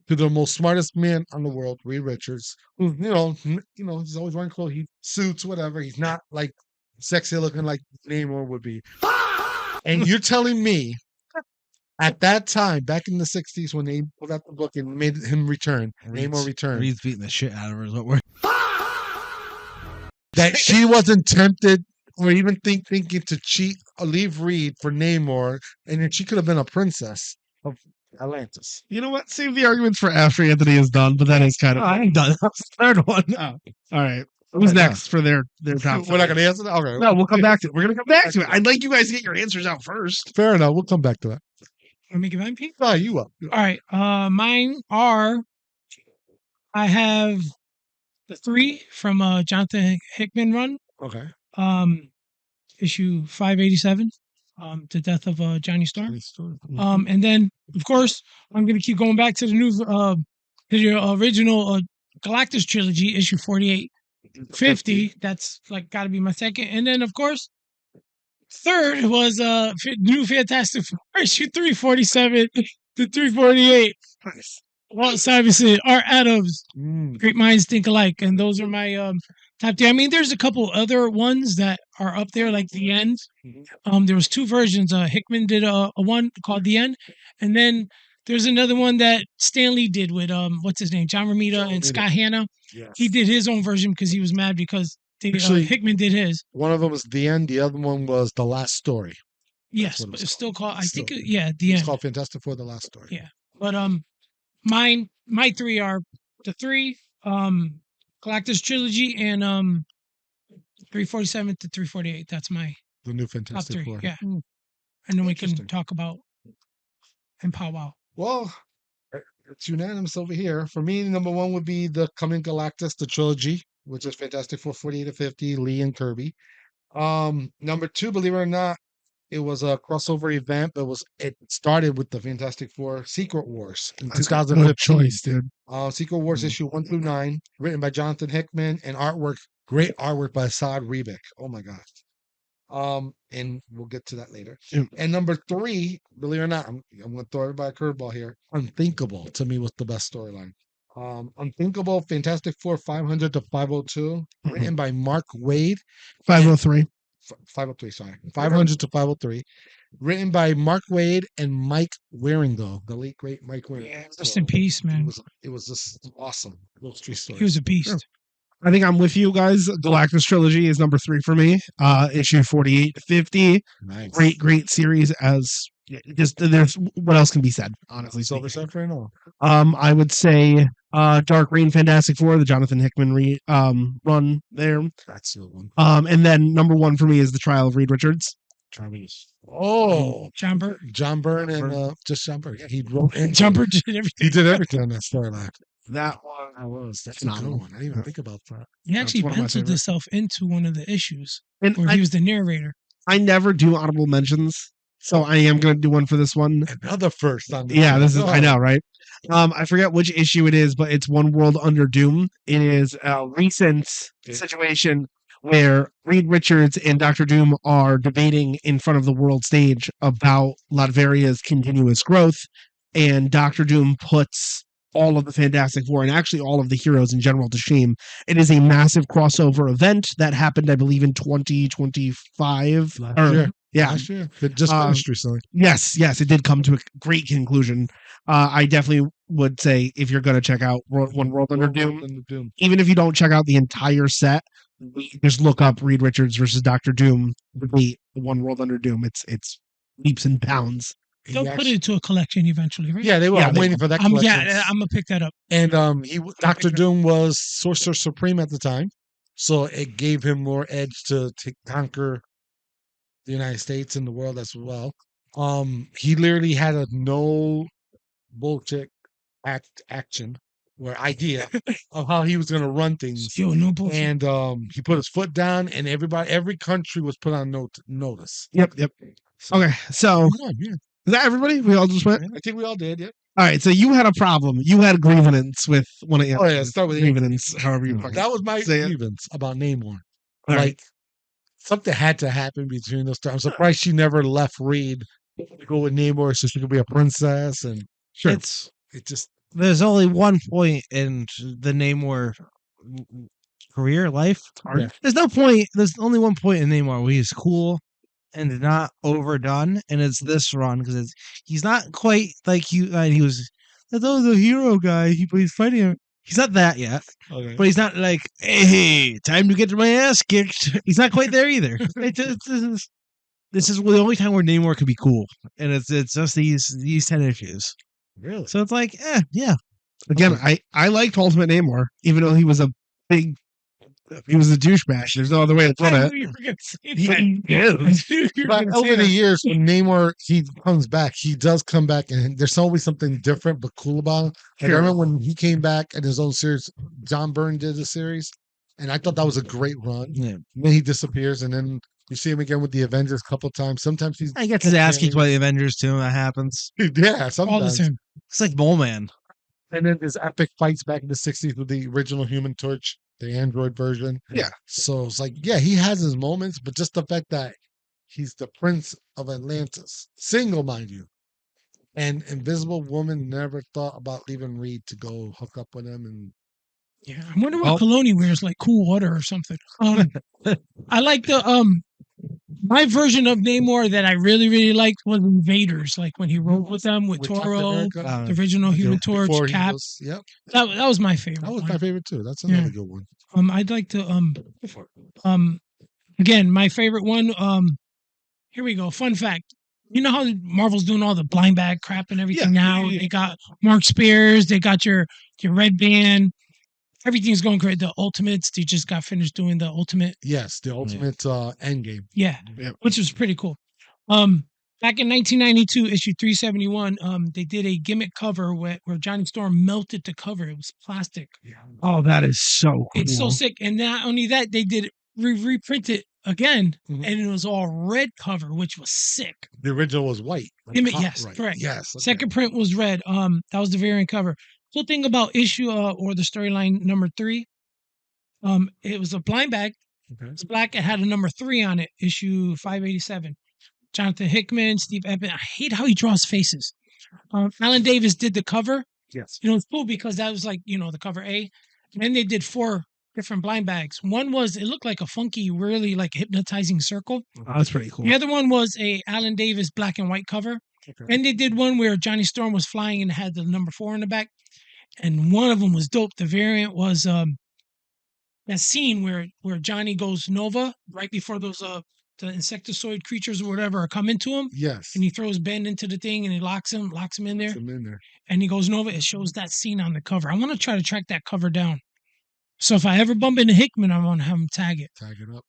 Speaker 1: To the most smartest man on the world, Reed Richards. Who he's always wearing clothes, he suits, whatever. He's not like sexy looking like Namor would be. And you're telling me, at that time, back in the '60s, when they pulled out the book and made him return, Namor returned,
Speaker 2: Reed's beating the shit out of her. Is what we're
Speaker 1: that she wasn't tempted or even thinking to cheat or leave Reed for Namor, and then she could have been a princess of Atlantis.
Speaker 4: You know what? Save the arguments for after Anthony is done, but that is kind of.
Speaker 2: I ain't done. That's the third one.
Speaker 4: Oh, all right. Who's next for their top?
Speaker 1: We're not going to answer that? Okay.
Speaker 4: No, we'll come back to it. We're going to come back to it. I'd like you guys to get your answers out first.
Speaker 1: Fair enough. We'll come back to that.
Speaker 3: Let me give mine, Pete.
Speaker 1: Oh, you up.
Speaker 3: All right. Mine are. I have the 3 from Jonathan Hickman run.
Speaker 1: Okay.
Speaker 3: Issue 587. The death of Johnny Storm.
Speaker 1: Mm-hmm.
Speaker 3: And then of course I'm gonna keep going back to the new to the original Galactus trilogy, issue 4850. That's like got to be my second. And then of course third was new Fantastic Four, issue 347 to 348. Walt Simonson, Art Adams, Great Minds Think Alike, and those are my top 10. I mean, there's a couple other ones that are up there, like The End. There was 2 versions. Hickman did a one called The End, and then there's another one that Stan Lee did with what's his name, John Romita and Scott Hanna.
Speaker 1: Yes.
Speaker 3: He did his own version because he was mad because
Speaker 1: Actually,
Speaker 3: Hickman did his.
Speaker 1: One of them was The End. The other one was The Last Story.
Speaker 3: Yes,
Speaker 1: what it
Speaker 3: but
Speaker 1: was
Speaker 3: it's still called. I
Speaker 1: Still.
Speaker 3: think, The
Speaker 1: It's
Speaker 3: End.
Speaker 1: called Fantastic Four: The Last Story.
Speaker 3: Yeah, but my 3 are the 3 Galactus trilogy and 347 to 348. That's my
Speaker 1: The new
Speaker 3: top
Speaker 1: Fantastic
Speaker 3: 3.
Speaker 1: Four.
Speaker 3: Yeah, and then we can
Speaker 1: Interesting.
Speaker 3: talk about and powwow.
Speaker 1: Well, it's unanimous over here. For me, number 1 would be the Coming Galactus, the trilogy, which is Fantastic Four 48 to 50, Lee and Kirby. Number 2, believe it or not, it was a crossover event, but it started with the Fantastic Four Secret Wars in
Speaker 4: That's a
Speaker 1: 2015.
Speaker 4: good choice, dude.
Speaker 1: Secret Wars issue 1 through 9, written by Jonathan Hickman, and great artwork by Saad Rebic. Oh my gosh. And we'll get to that later.
Speaker 4: Yeah.
Speaker 1: And number 3, believe it or not, I'm going to throw everybody a curveball here. Unthinkable to me was the best storyline. Unthinkable, Fantastic Four 500 to 502, written by Mark Waid.
Speaker 4: 503.
Speaker 1: 503, sorry. 500 to 503. Written by Mark Waid and Mike Wieringo, the late great Mike Wieringo.
Speaker 3: Yeah, rest in peace, man.
Speaker 1: It was just awesome. Those 3 stories.
Speaker 3: He was a beast.
Speaker 4: I think I'm with you guys. Galactus trilogy is number 3 for me. Issue 48 to 50.
Speaker 1: Nice.
Speaker 4: Great series. As just there's what else can be said, honestly.
Speaker 1: Silver
Speaker 4: speaking.
Speaker 1: Surfer and all.
Speaker 4: I would say Dark Reign Fantastic Four, the Jonathan Hickman run there.
Speaker 1: That's the one.
Speaker 4: And then number 1 for me is the Trial of Reed Richards.
Speaker 1: Oh,
Speaker 3: John Byrne.
Speaker 1: John Byrne and just John Byrne. Yeah, he wrote
Speaker 3: John Byrne did everything.
Speaker 1: He did everything on that storyline.
Speaker 4: That one
Speaker 1: That's a good
Speaker 4: phenomenal.
Speaker 1: one. I didn't even think about that.
Speaker 3: He actually
Speaker 4: one of my
Speaker 3: penciled
Speaker 4: favorites.
Speaker 3: himself into one of the issues
Speaker 4: And
Speaker 3: where he was the narrator.
Speaker 4: I never do honorable mentions, so I am going to do one for this one.
Speaker 1: Another first on
Speaker 4: Yeah, this is
Speaker 1: Oh.
Speaker 4: I know, right? I forget which issue it is, but it's One World Under Doom. It is a recent situation where Reed Richards and Dr. Doom are debating in front of the world stage about Latveria's continuous growth, and Dr. Doom puts all of the Fantastic Four and actually all of the heroes in general to shame. It is a massive crossover event that happened, I believe, in 2025. Yeah.
Speaker 1: Last year. It just finished recently.
Speaker 4: Yes, it did come to a great conclusion. I definitely would say if you're going to check out One World Under Doom, even if you don't check out the entire set, just look up Reed Richards versus Doctor Doom, the One World Under Doom. It's leaps and bounds.
Speaker 3: They'll put it into a collection eventually, right?
Speaker 1: Yeah, they will. I'm waiting for that collection.
Speaker 3: Yeah, I'm gonna pick that up.
Speaker 1: And Doctor Doom was Sorcerer Supreme at the time, so it gave him more edge to conquer the United States and the world as well. He literally had a no bullshit action or idea of how he was going to run things.
Speaker 3: Yo, no bullshit.
Speaker 1: And he put his foot down, and every country was put on notice.
Speaker 4: Yep. Okay, so is that everybody? We all just went?
Speaker 1: I think we all did, yeah.
Speaker 4: All right, so you had a problem. You had a grievance with one of your.
Speaker 1: Oh, yeah, start with
Speaker 4: grievance, however you
Speaker 1: That was my grievance about Namor.
Speaker 4: All right.
Speaker 1: Something had to happen between those two. I'm surprised she never left Reed to go with Namor so she could be a princess. And
Speaker 2: There's only one point in the Namor career life.
Speaker 1: Yeah.
Speaker 2: There's only one point in Namor where he's cool and not overdone, and it's this run because he's not quite like he was. The hero guy. He's fighting him. He's not that yet, but he's not like, hey, time to get my ass kicked. He's not quite there either. This is the only time where Namor can be cool, and it's just these 10 issues.
Speaker 1: Really?
Speaker 2: So it's like, yeah.
Speaker 4: Again, I liked Ultimate Namor, even though he was a douchebag. There's no other way to put it.
Speaker 1: But over the years, when Namor he comes back, he does come back, and there's always something different but cool about him. Like, I remember when he came back in his own series, John Byrne did a series, and I thought that was a great run.
Speaker 2: Yeah.
Speaker 1: And then he disappears, and then you see him again with the Avengers a couple of times. Sometimes
Speaker 2: I get his ass kicked by the Avengers too. That happens.
Speaker 1: Yeah, sometimes.
Speaker 3: All the time.
Speaker 2: It's like Mole Man.
Speaker 1: And then there's epic fights back in the 60s with the original Human Torch, the Android version.
Speaker 4: Yeah.
Speaker 1: So it's like, yeah, he has his moments, but just the fact that he's the Prince of Atlantis, single, mind you. And Invisible Woman never thought about leaving Reed to go hook up with him. And
Speaker 3: yeah, I wonder what cologne he wears, like cool water or something. I like my version of Namor that I really, really liked was Invaders, like when he rode with them with Toro, the original Human Torch, Cap. That was my favorite.
Speaker 1: That was my favorite too. That's another good one.
Speaker 3: I'd like to again, my favorite one. Here we go. Fun fact. You know how Marvel's doing all the blind bag crap and everything now? They got Mark Spears, they got your Red Band. Everything's going great. The Ultimates, they just got finished doing the Ultimate.
Speaker 1: Yes, the Ultimate Endgame.
Speaker 3: Yeah, which was pretty cool. Back in 1992, issue 371, they did a gimmick cover where Johnny Storm melted the cover. It was plastic.
Speaker 1: Yeah.
Speaker 4: Oh, that is so cool.
Speaker 3: It's so sick. And not only that, they did reprint it again, and it was all red cover, which was sick.
Speaker 1: The original was white.
Speaker 3: Yes, correct.
Speaker 1: Yes. Okay.
Speaker 3: Second print was red. That was the variant cover. Cool thing about issue or the storyline number 3, it was a blind bag.
Speaker 1: Okay.
Speaker 3: It's black. It had a number 3 on it. Issue 587. Jonathan Hickman, Steve Evan. I hate how he draws faces. Alan Davis did the cover.
Speaker 1: Yes.
Speaker 3: It's cool because that was like the cover A. And then they did 4 different blind bags. One was it looked like a funky, really like hypnotizing circle.
Speaker 4: Oh, that's pretty cool.
Speaker 3: The other one was a Alan Davis black and white cover. Okay. And they did one where Johnny Storm was flying and had the number 4 in the back. And one of them was dope. The variant was that scene where Johnny goes Nova right before those the insectoid creatures or whatever are coming to him.
Speaker 1: Yes.
Speaker 3: And he throws Ben into the thing and he locks him in there. And he goes Nova. It shows that scene on the cover. I want to try to track that cover down. So if I ever bump into Hickman, I want to have him tag it.
Speaker 1: Tag it up.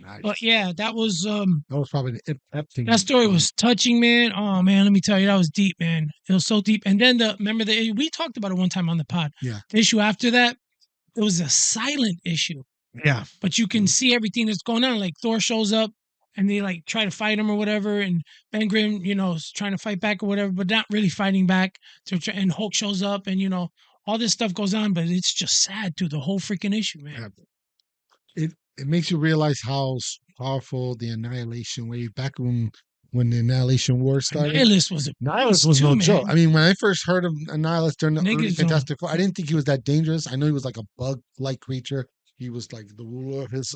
Speaker 3: Nice. But yeah, that was
Speaker 1: probably the thing.
Speaker 3: That story was touching, man. Oh man, let me tell you, that was deep, man. It was so deep. And then we talked about it one time on the pod.
Speaker 1: Yeah.
Speaker 3: The issue after that, it was a silent issue.
Speaker 4: Yeah.
Speaker 3: But you can see everything that's going on. Like Thor shows up and they like try to fight him or whatever, and Ben Grimm, is trying to fight back or whatever, but not really fighting back. And Hulk shows up, and all this stuff goes on, but it's just sad through the whole freaking issue, man.
Speaker 1: Yeah. It makes you realize how powerful the Annihilation Wave back when when the Annihilation War started.
Speaker 3: Nihilus was a
Speaker 1: Nihilus was
Speaker 3: too,
Speaker 1: no
Speaker 3: man.
Speaker 1: joke. I mean, when I first heard of Annihilus during the early
Speaker 3: Niggas don't-
Speaker 1: Fantastic Four, I didn't think he was that dangerous. I know he was like a bug-like creature. He was like the ruler of his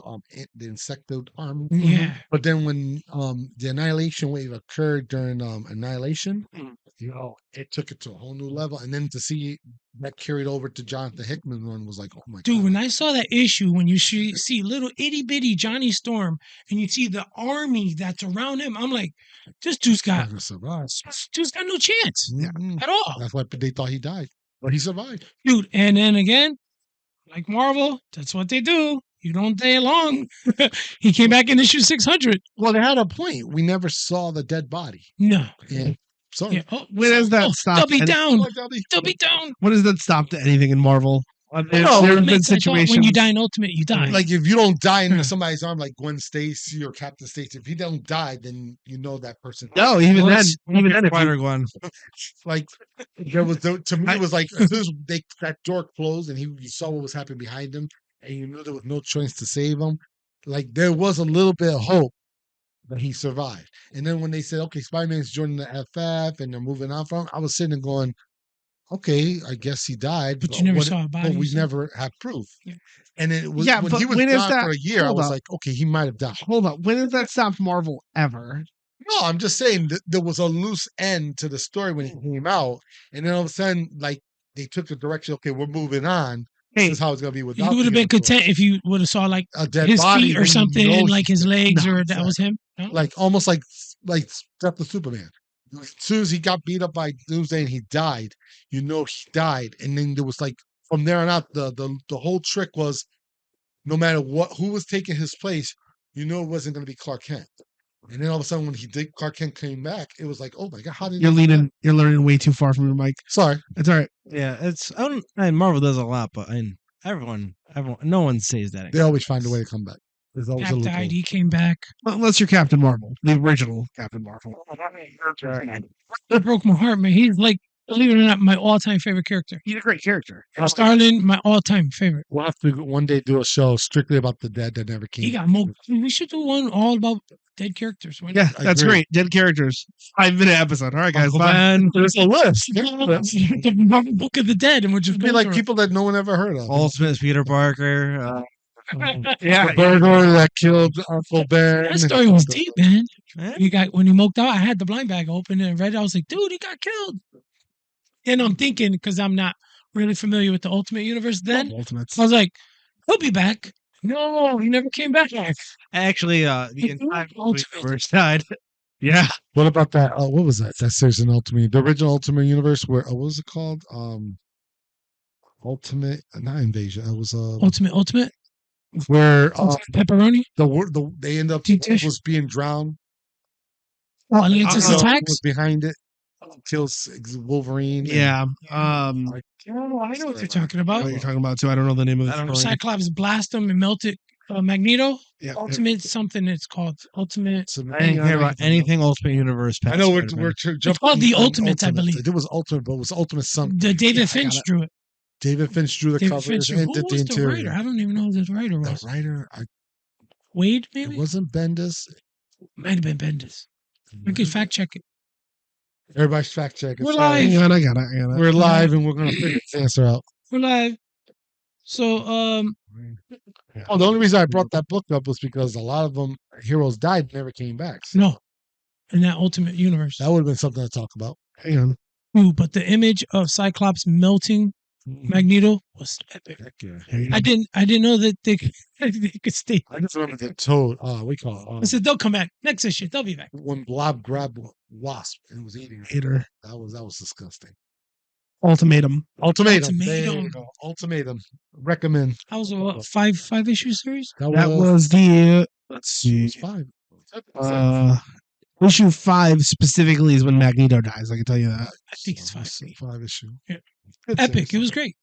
Speaker 1: the insectoid army.
Speaker 3: Yeah.
Speaker 1: But then when the Annihilation wave occurred during Annihilation, you know, it took it to a whole new level. And then to see that carried over to Jonathan Hickman run was like, oh my
Speaker 3: Dude,
Speaker 1: god.
Speaker 3: when I saw that issue, when you see little itty bitty Johnny Storm and you see the army that's around him, I'm like, this dude's
Speaker 1: Not
Speaker 3: got
Speaker 1: gonna survive.
Speaker 3: no chance
Speaker 1: Mhm.
Speaker 3: at all.
Speaker 1: That's why they thought he died, but he survived.
Speaker 3: Dude, and then again, like Marvel, that's what they do. You don't stay long. He came back in issue 600.
Speaker 1: Well, they had a point. We never saw the dead body.
Speaker 3: No.
Speaker 1: Yeah. Sorry.
Speaker 3: Yeah. Oh,
Speaker 4: When does that stop?
Speaker 3: They'll be
Speaker 4: any-
Speaker 3: down.
Speaker 1: Like, I'll be-
Speaker 3: They'll be down.
Speaker 4: When does that stop to anything in Marvel?
Speaker 1: No,
Speaker 4: There have been
Speaker 3: Ultimates, I thought
Speaker 4: situations.
Speaker 3: when you die in Ultimate, you die.
Speaker 1: Like if you don't die in somebody's arm, like Gwen Stacy or Captain Stacy, if he don't die, then you know that person.
Speaker 4: No, even
Speaker 3: Well,
Speaker 4: then,
Speaker 3: it's-
Speaker 4: even then, if you-
Speaker 2: Spider-Gwen.
Speaker 1: Like there was to me, it was like as soon as that door closed and you saw what was happening behind him, and you knew there was no choice to save him. Like there was a little bit of hope that he survived. And then when they said, "Okay, Spider-Man's joining the FF and they're moving on from," I was sitting there going, "Okay, I guess he died."
Speaker 3: But you never
Speaker 1: what-
Speaker 3: saw a body,
Speaker 1: But we
Speaker 3: you said?
Speaker 1: never had proof.
Speaker 3: Yeah.
Speaker 1: And it was
Speaker 4: Yeah,
Speaker 1: when
Speaker 4: but
Speaker 1: he was
Speaker 4: when is
Speaker 1: gone
Speaker 4: that-
Speaker 1: for a year. I
Speaker 4: hold
Speaker 1: was
Speaker 4: up.
Speaker 1: like, "Okay, he might have died."
Speaker 4: hold up. When has that stopped Marvel ever?
Speaker 1: No, I'm just saying that there was a loose end to the story when he came out, and then all of a sudden, like they took the direction. Okay, we're moving on.
Speaker 4: Hey,
Speaker 1: This is how it's gonna be without.
Speaker 3: You would have
Speaker 1: the
Speaker 3: been content if you would have saw like
Speaker 1: a dead
Speaker 3: his
Speaker 1: body,
Speaker 3: feet
Speaker 1: then
Speaker 3: or
Speaker 1: you
Speaker 3: something,
Speaker 1: know
Speaker 3: and like his legs,
Speaker 1: No,
Speaker 3: or that was him. No?
Speaker 1: like almost like Death of Superman. As soon as he got beat up by Doomsday and he died, you know he died, and then there was like from there on out, the whole trick was no matter who was taking his place, you know it wasn't going to be Clark Kent. And then all of a sudden, when Clark Kent came back, it was like, oh my god, how did
Speaker 4: you're
Speaker 1: he do that?
Speaker 4: leaning. You're learning way too far from your mic.
Speaker 1: Sorry,
Speaker 4: It's all right.
Speaker 2: Yeah, it's and Marvel does a lot, but everyone, no one says that.
Speaker 1: they always find a way to come back. There's always a
Speaker 3: Cap
Speaker 1: loophole.
Speaker 3: died. He came back.
Speaker 4: Unless you're Captain Marvel, the original Captain Marvel.
Speaker 3: It broke my heart, man. He's like, believe it or not, my all-time favorite character.
Speaker 4: He's a great character.
Speaker 3: Starlin, my all-time favorite.
Speaker 1: We'll have to one day do a show strictly about the dead that never came.
Speaker 3: He got more. We should do one all about dead characters. Why not?
Speaker 4: Yeah,
Speaker 1: I
Speaker 4: that's
Speaker 1: agree.
Speaker 4: great. Dead characters. 5-minute episode. All right, guys.
Speaker 3: Uncle
Speaker 4: Bye.
Speaker 3: Ben.
Speaker 1: There's a list.
Speaker 3: The Marvel Book of the Dead, and we're just
Speaker 1: It'd be
Speaker 3: going
Speaker 1: like
Speaker 3: through it.
Speaker 1: people that no one ever heard of.
Speaker 2: Ultimate Peter Parker.
Speaker 4: Yeah.
Speaker 1: The burglar that killed Uncle Ben.
Speaker 3: That story was deep, man.
Speaker 2: Eh?
Speaker 3: You got when he moked out. I had the blind bag open and read it. I was like, dude, he got killed. And I'm thinking because I'm not really familiar with the Ultimate Universe. Then
Speaker 4: Ultimates.
Speaker 3: I was like, he'll be back. No, he never came back.
Speaker 2: Actually, the entire
Speaker 3: Ultimate.
Speaker 2: universe died.
Speaker 4: Yeah.
Speaker 1: What about that? What was that? That series in Ultimate, the original Ultimate Universe. Where what was it called? Ultimate, not Invasion. It was
Speaker 3: Ultimate.
Speaker 1: where
Speaker 3: Pepperoni.
Speaker 1: they end up
Speaker 3: Deep dish.
Speaker 1: was being drowned.
Speaker 3: Atlantis
Speaker 1: Hulk
Speaker 3: attacks.
Speaker 1: was behind it. Kills Wolverine. and-
Speaker 4: Yeah.
Speaker 1: like,
Speaker 3: Oh, I know what you're talking
Speaker 4: I
Speaker 3: about.
Speaker 4: know what you're talking about too. I don't know the name of the story.
Speaker 3: Cyclops blast him and melt it. Magneto.
Speaker 4: Yeah.
Speaker 3: Ultimate something. It's called Ultimate.
Speaker 2: I didn't care about anything Ultimate Universe.
Speaker 1: I
Speaker 2: past
Speaker 1: know
Speaker 2: Spider-Man.
Speaker 1: we're jumping.
Speaker 3: called the
Speaker 1: on
Speaker 3: Ultimates, I believe.
Speaker 1: It was Ultimate, but it was Ultimate something.
Speaker 3: The David
Speaker 4: Yeah, I
Speaker 3: Finch
Speaker 4: got it.
Speaker 3: drew it.
Speaker 1: David Finch drew the
Speaker 3: David
Speaker 1: covers
Speaker 3: Finch.
Speaker 1: and
Speaker 3: Who
Speaker 1: did the
Speaker 3: was the writer?
Speaker 1: interior.
Speaker 3: I don't even know who the writer was.
Speaker 1: The writer,
Speaker 3: Wade,
Speaker 1: it
Speaker 3: maybe?
Speaker 1: wasn't Bendis.
Speaker 3: Might have been Bendis. We could fact check it.
Speaker 1: Everybody's fact check.
Speaker 3: We're live.
Speaker 4: Hang on, I got it.
Speaker 1: We're live, and we're gonna figure this answer out.
Speaker 3: We're live. So,
Speaker 1: Oh, the only reason I brought that book up was because a lot of them heroes died and never came back. So
Speaker 3: no. In that Ultimate Universe.
Speaker 1: that would have been something to talk about.
Speaker 4: Hang on.
Speaker 3: Ooh, but the image of Cyclops melting Magneto was epic.
Speaker 1: Heck yeah.
Speaker 3: I didn't know that they could stay.
Speaker 1: I just remember the Toad. We call
Speaker 3: I said they'll come back next issue. They'll be back.
Speaker 1: when Blob grabbed Wasp and was eating it.
Speaker 4: Hater.
Speaker 1: That was disgusting.
Speaker 4: Ultimatum.
Speaker 1: Ultimatum. There you
Speaker 3: Ultimatum.
Speaker 1: go. Ultimatum. Recommend.
Speaker 3: That was a what, five issue series.
Speaker 4: That was the
Speaker 1: it
Speaker 4: let's see.
Speaker 1: was 5.
Speaker 4: Issue 5 specifically is when Magneto dies. I can tell you that.
Speaker 3: I think it's 5.
Speaker 1: 5 issue.
Speaker 3: Yeah.
Speaker 1: Good
Speaker 3: Epic.
Speaker 1: series.
Speaker 3: It was great.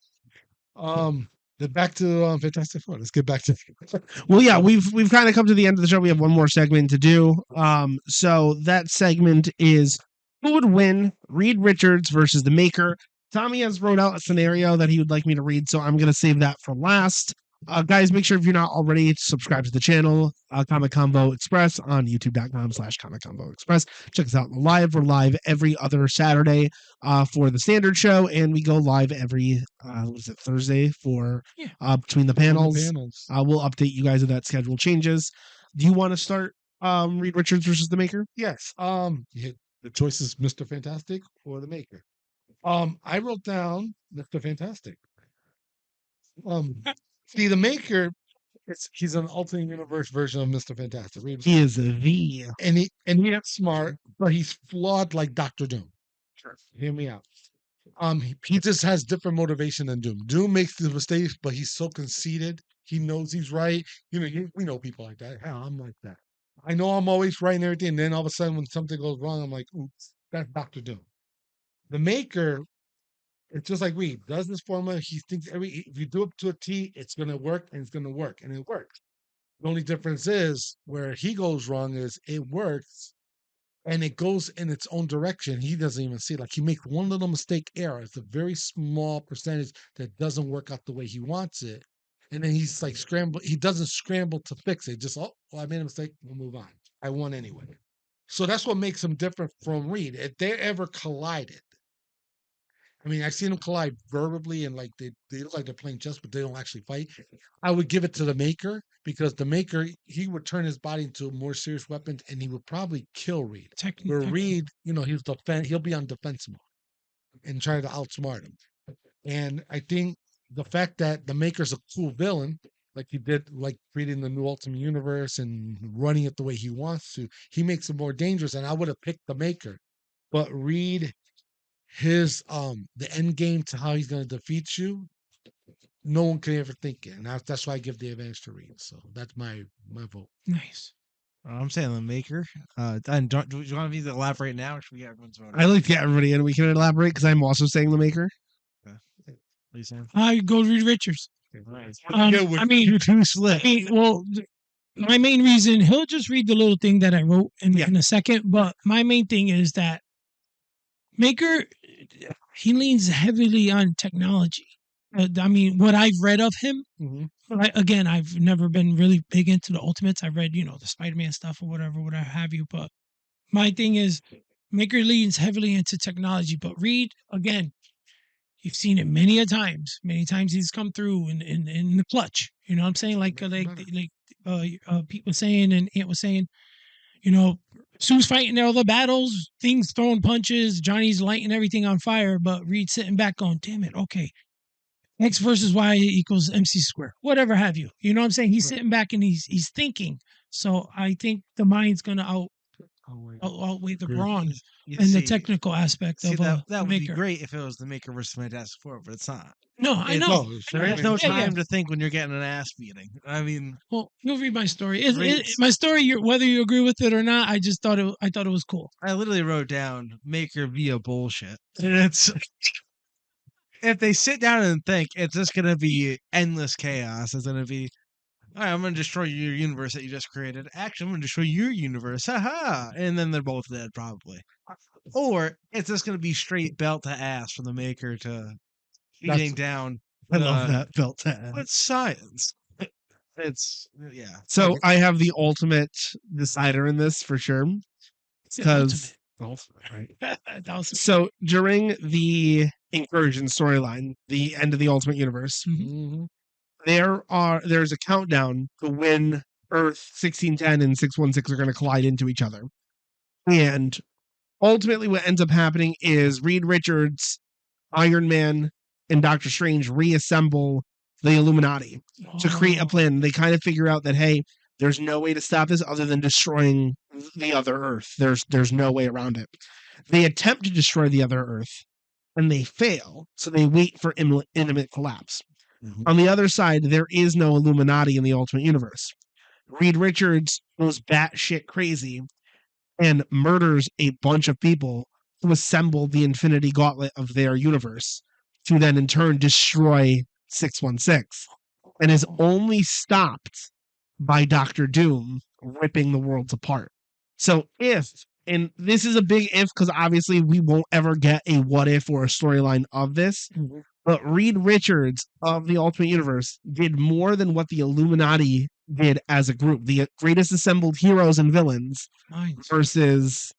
Speaker 1: Then back to Fantastic Four. Let's get back to.
Speaker 4: Well, yeah, we've kind of come to the end of the show. We have one more segment to do. So that segment is who would win, Reed Richards versus the Maker. Tommy has wrote out a scenario that he would like me to read, so I'm going to save that for last. Guys, make sure if you're not already, subscribe to the channel, Comic Convo Express on youtube.com/Comic Convo Express. Check us out live. We're live every other Saturday for the standard show, and we go live every Thursday for between the panels. We'll update you guys if that schedule changes. Do you want to start Reed Richards versus the Maker?
Speaker 1: Yes. The choice is Mr. Fantastic or the Maker. I wrote down Mr. Fantastic. See, the Maker, he's an alternate universe version of Mr. Fantastic.
Speaker 4: He is a V.
Speaker 1: And he is smart, but he's flawed like Dr. Doom. Sure. Hear me out. He just has different motivation than Doom. Doom makes the mistakes, but he's so conceited. He knows he's right. You know, we know people like that. Hell, I'm like that. I know I'm always right and everything. And then all of a sudden, when something goes wrong, I'm like, oops, that's Dr. Doom. The Maker, it's just like Reed does this formula. He thinks if you do it to a T, it's going to work, and it's going to work, and it works. The only difference is where he goes wrong is it works, and it goes in its own direction. He doesn't even see it. Like, he makes one little mistake error. It's a very small percentage that doesn't work out the way he wants it. And then he's like he doesn't scramble to fix it. Just, I made a mistake. We'll move on. I won anyway. So that's what makes him different from Reed. If they ever collided, I mean, I've seen them collide verbally and like they look like they're playing chess, but they don't actually fight. I would give it to the Maker because the Maker, he would turn his body into more serious weapons and he would probably kill Reed. Where Reed, he'll be on defense mode and try to outsmart him. And I think the fact that the Maker's a cool villain, like he did, like creating the new Ultimate Universe and running it the way he wants to, he makes it more dangerous. And I would have picked the Maker, but Reed, his the end game to how he's going to defeat you, no one can ever think it, and that's why I give the advantage to Reed. So that's my vote.
Speaker 3: Nice.
Speaker 2: I'm saying the Maker. And do you want me to elaborate now, or should we get everyone's vote?
Speaker 4: I like to get everybody in. We can elaborate because I'm also saying the Maker.
Speaker 2: Okay. What are you saying?
Speaker 3: I go Reed Richards. I mean,
Speaker 2: you too slick.
Speaker 3: My main reason, he'll just read the little thing that I wrote in a second, but my main thing is that Maker, he leans heavily on technology. I mean, what I've read of him, again, I've never been really big into the Ultimates. I've read, the Spider-Man stuff or whatever have you. But my thing is, Maker leans heavily into technology. But Reed, again, you've seen it many times. Many times he's come through in the clutch. You know what I'm saying? Like Pete was saying and Ant was saying, Sue's fighting all the battles, things throwing punches, Johnny's lighting everything on fire, but Reed's sitting back going, damn it, okay. X versus Y equals MC squared, whatever have you. You know what I'm saying? He's sitting back and he's thinking. So I think the mind's going to outweigh the brawn and the technical aspect of
Speaker 2: that
Speaker 3: would
Speaker 2: be great if it was the Maker versus Fantastic Four, but it's not.
Speaker 3: No, I know.
Speaker 2: There's no time to think when you're getting an ass beating. I mean,
Speaker 3: well, you'll read my story. My story, whether you agree with it or not, I thought it was cool.
Speaker 2: I literally wrote down Maker via bullshit, and it's if they sit down and think, it's just gonna be endless chaos. It's gonna be, all right, I'm gonna destroy your universe that you just created. Actually, I'm gonna destroy your universe. Haha! And then they're both dead, probably. Or it's just gonna be straight belt to ass from the Maker to beating down.
Speaker 4: I love that belt to ass.
Speaker 2: It's science. It's
Speaker 4: So I have the ultimate decider in this for sure. Because so during the Incursion storyline, the end of the Ultimate Universe, there's a countdown to when Earth 1610 and 616 are going to collide into each other. And ultimately what ends up happening is Reed Richards, Iron Man, and Doctor Strange reassemble the Illuminati to create a plan. They kind of figure out that, hey, there's no way to stop this other than destroying the other Earth. There's no way around it. They attempt to destroy the other Earth, and they fail. So they wait for imminent collapse. On the other side, there is no Illuminati in the Ultimate Universe. Reed Richards goes batshit crazy and murders a bunch of people to assemble the Infinity Gauntlet of their universe to then in turn destroy 616, and is only stopped by Doctor Doom ripping the worlds apart. So and this is a big if because obviously we won't ever get a what if or a storyline of this, But Reed Richards of the Ultimate Universe did more than what the Illuminati did as a group. The greatest assembled heroes and villains
Speaker 3: Nice.
Speaker 4: versus.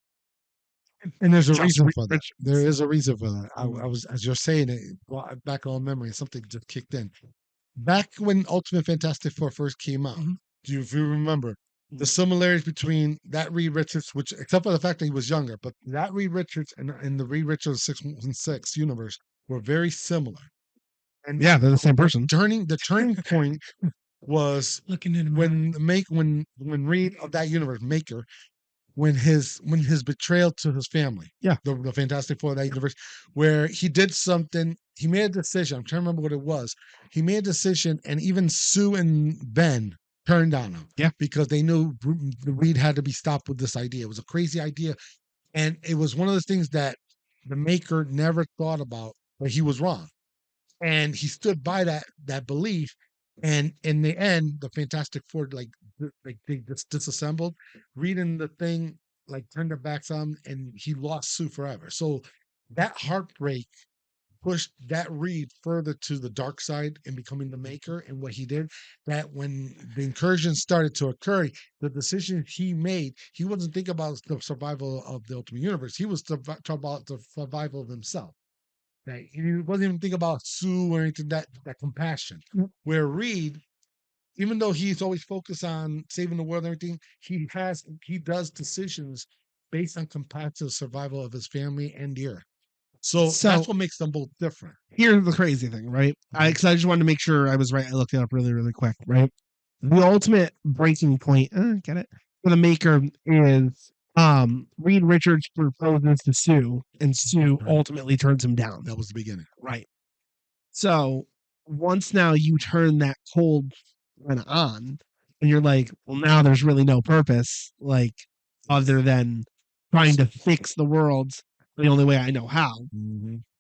Speaker 1: And there's a
Speaker 4: Just
Speaker 1: reason
Speaker 4: Reed
Speaker 1: for that.
Speaker 4: Richards.
Speaker 1: There is a reason for that. I was, as you're saying it, back on memory, something just kicked in. Back when Ultimate Fantastic Four first came out, if you remember, the similarities between that Reed Richards, which except for the fact that he was younger, but that Reed Richards and the Reed Richards 616 universe were very similar. And
Speaker 4: Yeah, they're the same person.
Speaker 1: the turning point was
Speaker 3: Looking in the mirror.
Speaker 1: when Reed of that universe, Maker, when his betrayal to his family, the Fantastic Four of that universe, where he did something, he made a decision. I'm trying to remember what it was. He made a decision, and even Sue and Ben turned on him, because they knew Reed had to be stopped with this idea. It was a crazy idea, and it was one of those things that the Maker never thought about, but he was wrong, and he stood by that belief. And in the end, the Fantastic Four they just disassembled. Reading the thing turned their backs on him, and he lost Sue forever. So that heartbreak pushed that Reed further to the dark side and becoming the Maker. And what he did, that when the incursions started to occur, the decision he made, he wasn't thinking about the survival of the Ultimate Universe. He was talking about the survival of himself. That he wasn't even thinking about Sue or anything, that compassion. Where Reed, even though he's always focused on saving the world and everything, he does decisions based on compassion, survival of his family and the earth. So that's what makes them both different.
Speaker 4: Here's the crazy thing, right? Because I just wanted to make sure I was right. I looked it up really, really quick, right? The ultimate breaking point, get it, for the Maker is Reed Richards proposes to Sue, and Sue ultimately turns him down.
Speaker 1: That was the beginning.
Speaker 4: Right. So once now you turn that cold kind of on, and you're like, well, now there's really no purpose, other than trying to fix the world the only way I know how.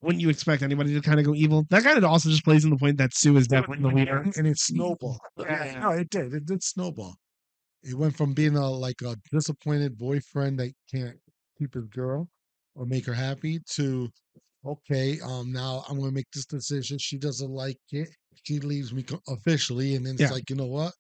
Speaker 4: Wouldn't you expect anybody to kind of go evil? That kind of also just plays in the point that Sue is definitely the leader.
Speaker 1: And it snowballed. No, it did. It did snowball. It went from being a disappointed boyfriend that can't keep his girl or make her happy to, okay, now I'm going to make this decision. She doesn't like it. She leaves me officially, and then it's like, you know what?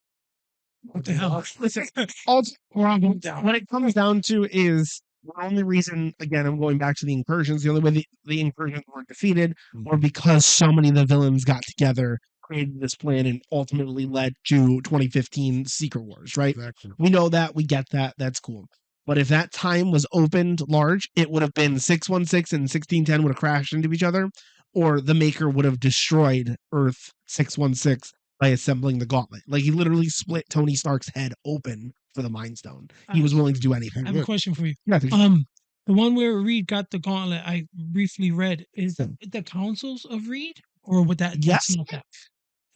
Speaker 3: What the hell?
Speaker 4: Listen, what it comes down to is the only reason, again, I'm going back to the incursions, the only way the incursions were defeated were because so many of the villains got together, created this plan, and ultimately led to 2015 Secret Wars, right?
Speaker 1: Exactly.
Speaker 4: We know that. We get that. That's cool. But if that time was opened large, it would have been 616 and 1610 would have crashed into each other, or the Maker would have destroyed Earth 616 by assembling the gauntlet. He literally split Tony Stark's head open for the Mind Stone. He was willing to do anything.
Speaker 3: I have a question for you.
Speaker 4: Yeah,
Speaker 3: The one where Reed got the gauntlet, I briefly read, is the councils of Reed, or would that?
Speaker 4: Yes.
Speaker 3: That's not that.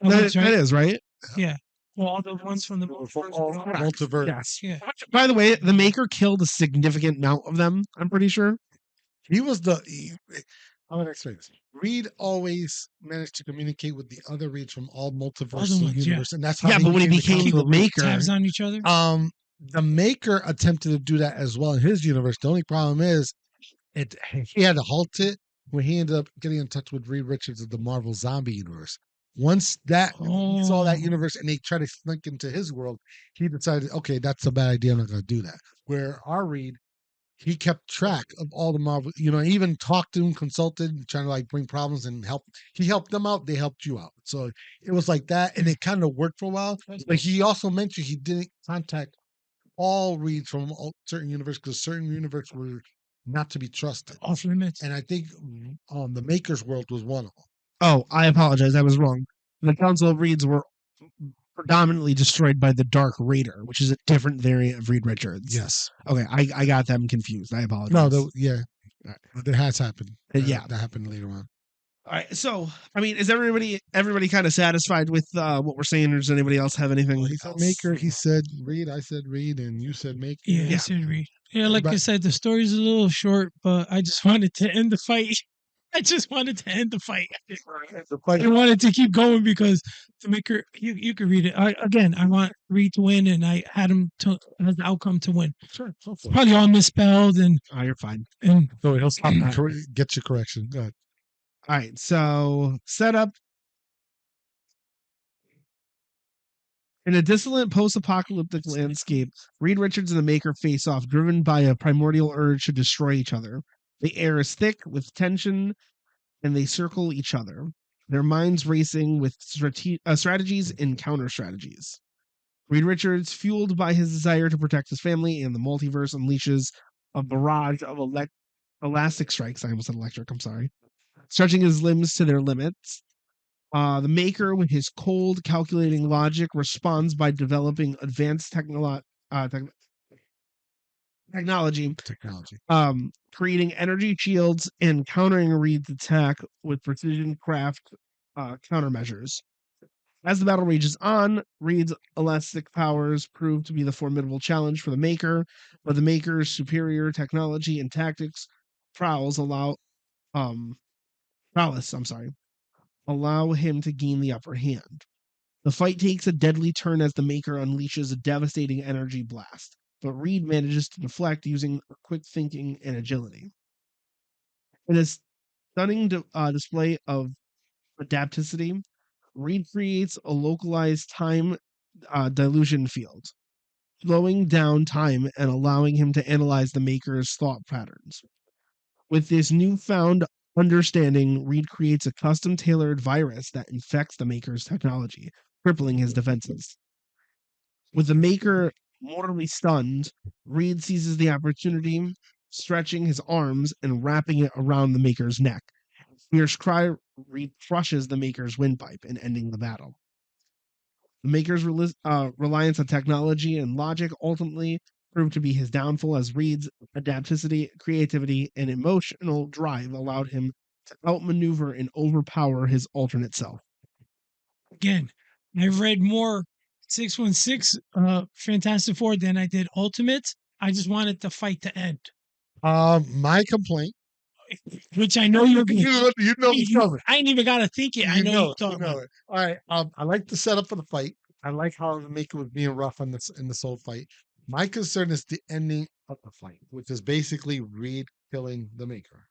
Speaker 4: That is, right?
Speaker 3: Yeah. Well, all the ones from the
Speaker 1: multiverse.
Speaker 4: Yes.
Speaker 3: Yeah.
Speaker 4: By the way, the Maker killed a significant amount of them, I'm pretty sure.
Speaker 1: He was I'm going to explain this. Reed always managed to communicate with the other Reeds from all multiverse universe, and that's how.
Speaker 4: Yeah, but when he became the Maker,
Speaker 3: tabs on each other.
Speaker 1: The Maker attempted to do that as well in his universe. The only problem is, he had to halt it when he ended up getting in touch with Reed Richards of the Marvel Zombie universe. Once he saw that universe and they tried to slink into his world, he decided, okay, that's a bad idea. I'm not going to do that. Where our Reed, he kept track of all the Marvel, even talked to him, consulted, trying to bring problems and help. He helped them out. They helped you out. So it was like that. And it kind of worked for a while. But he also mentioned he didn't contact all Reeds from certain universes because certain universes were not to be trusted.
Speaker 3: Off limits.
Speaker 1: And I think the Maker's world was one of them.
Speaker 4: Oh, I apologize. I was wrong. The Council of Reeds were predominantly destroyed by the Dark Raider, which is a different variant of Reed Richards.
Speaker 1: Yes.
Speaker 4: Okay, I got them confused. I apologize.
Speaker 1: No, that has happened.
Speaker 4: Yeah,
Speaker 1: that happened later on.
Speaker 4: All right, so I mean, is everybody kind of satisfied with what we're saying, or does anybody else have anything?
Speaker 1: Well, he said Maker, he said Reed, I said Reed, and you said Maker.
Speaker 3: Yeah, I said Reed. Yeah, like I said, the story's a little short, but I just wanted to end the fight. I just wanted to end the fight. I wanted to keep going because the Maker, you could read it. I want Reed to win, and I had him as the outcome to win.
Speaker 1: Sure.
Speaker 3: It's probably all misspelled, and
Speaker 4: you're fine.
Speaker 3: And
Speaker 1: so he'll stop get your correction. Go ahead.
Speaker 4: All right, so set up. In a dissolute post-apocalyptic landscape, Reed Richards and the Maker face off, driven by a primordial urge to destroy each other. The air is thick with tension, and they circle each other, their minds racing with strategies and counter-strategies. Reed Richards, fueled by his desire to protect his family and the multiverse, unleashes a barrage of elastic strikes. I almost said electric, I'm sorry. Stretching his limbs to their limits. The Maker, with his cold, calculating logic, responds by developing advanced technology, creating energy shields and countering Reed's attack with precision craft countermeasures. As the battle rages on, Reed's elastic powers prove to be the formidable challenge for the Maker, but the Maker's superior technology and tactics prowess allow him to gain the upper hand. The fight takes a deadly turn as the Maker unleashes a devastating energy blast, but Reed manages to deflect using quick thinking and agility. In a stunning display of adapticity, Reed creates a localized time dilution field, slowing down time and allowing him to analyze the Maker's thought patterns. With this newfound understanding, Reed creates a custom-tailored virus that infects the Maker's technology, crippling his defenses. With the Maker mortally stunned, Reed seizes the opportunity, stretching his arms and wrapping it around the Maker's neck. Fierce cry, Reed crushes the Maker's windpipe and ending the battle. The Maker's reliance on technology and logic ultimately proved to be his downfall, as Reed's adapticity, creativity, and emotional drive allowed him to outmaneuver and overpower his alternate self.
Speaker 3: Again, I've read more 616 Fantastic Four than I did Ultimates. I just wanted the fight to end.
Speaker 1: My complaint,
Speaker 3: which I know you're going to.
Speaker 1: You know it's coming.
Speaker 3: I ain't even got to think it. I know you thought
Speaker 1: about it. All right. I like the setup for the fight. I like how the Maker was being rough in this whole fight. My concern is the ending of the fight, which is basically Reed killing the Maker.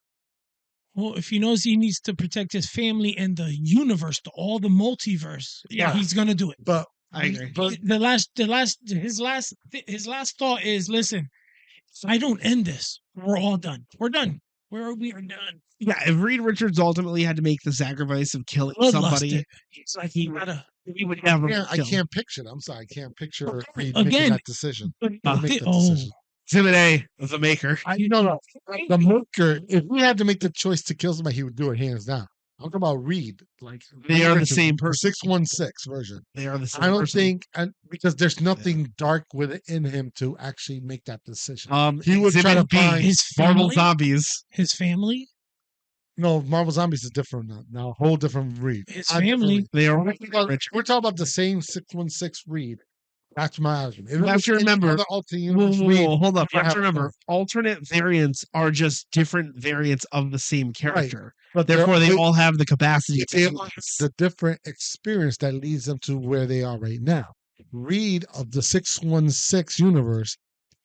Speaker 3: Well, if he knows he needs to protect his family and the universe, all the multiverse, he's gonna do it.
Speaker 1: But I agree. But
Speaker 3: his last thought is, listen, if I don't end this, we're all done. We're done. We are done.
Speaker 4: Yeah, if Reed Richards ultimately had to make the sacrifice of killing somebody,
Speaker 3: it's like he
Speaker 4: would never.
Speaker 1: I can't picture it. I'm sorry, I can't picture Reed
Speaker 3: Again,
Speaker 1: making that decision. Make that decision.
Speaker 4: Exhibit A of the Maker.
Speaker 1: No. The Maker, if he had to make the choice to kill somebody, he would do it hands down. I'm talking about Reed. Like
Speaker 4: they are the same person.
Speaker 1: 616 version.
Speaker 4: They are the same.
Speaker 1: I don't
Speaker 4: person.
Speaker 1: think, because there's nothing dark within him to actually make that decision.
Speaker 4: He would try to find
Speaker 3: his
Speaker 4: Marvel Zombies.
Speaker 3: His family.
Speaker 1: No, Marvel Zombies is different now. A whole different Reed.
Speaker 3: His family.
Speaker 4: They are.
Speaker 1: We're talking about the same 616 Reed. That's my argument.
Speaker 4: You have to remember. Hold up. You have to remember. Alternate variants are just different variants of the same character.
Speaker 1: Right. But
Speaker 4: therefore, they all have the capacity to
Speaker 1: have the different experience that leads them to where they are right now. Reed of the 616 universe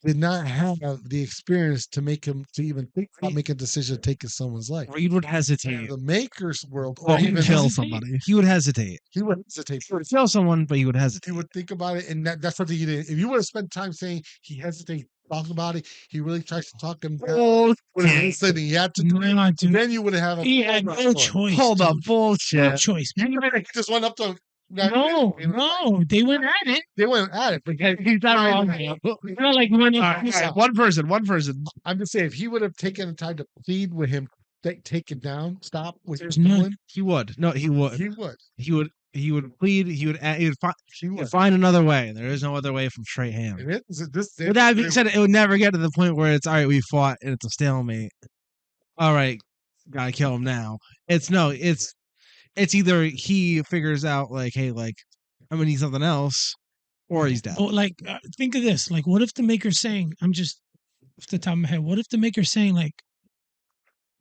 Speaker 1: did not have the experience to make him to even think about making a decision to take someone's life.
Speaker 2: Reed would hesitate.
Speaker 1: The Maker's world,
Speaker 2: or even kill somebody. He would hesitate.
Speaker 1: He would hesitate.
Speaker 2: He would kill someone, but he would hesitate.
Speaker 1: He would think about it, and that's something he did. If you would have spent time saying he hesitated, talking about it, he really tries to talk him down. He had to do it. Then you would have.
Speaker 3: He had no choice.
Speaker 4: Hold up, bullshit.
Speaker 3: No choice.
Speaker 1: You just went up to.
Speaker 3: No, they went at it.
Speaker 1: They went at it.
Speaker 3: He's not wrong. It's not like
Speaker 4: one person.
Speaker 1: I'm just saying, if he would have taken the time to plead with him, take it down, stop what he was
Speaker 2: doing,
Speaker 1: doing.
Speaker 2: He would. No, he would.
Speaker 1: He would.
Speaker 2: He would plead. He would find another way. There is no other way from straight hand. With that being said, it would never get to the point where it's all right. We fought and it's a stalemate. All right, gotta kill him now. It's either he figures out like, hey, like I'm gonna need something else, or he's dead.
Speaker 3: Oh, like think of this. Like, what if the Maker's saying? I'm just off the top of my head. What if the Maker's saying, like,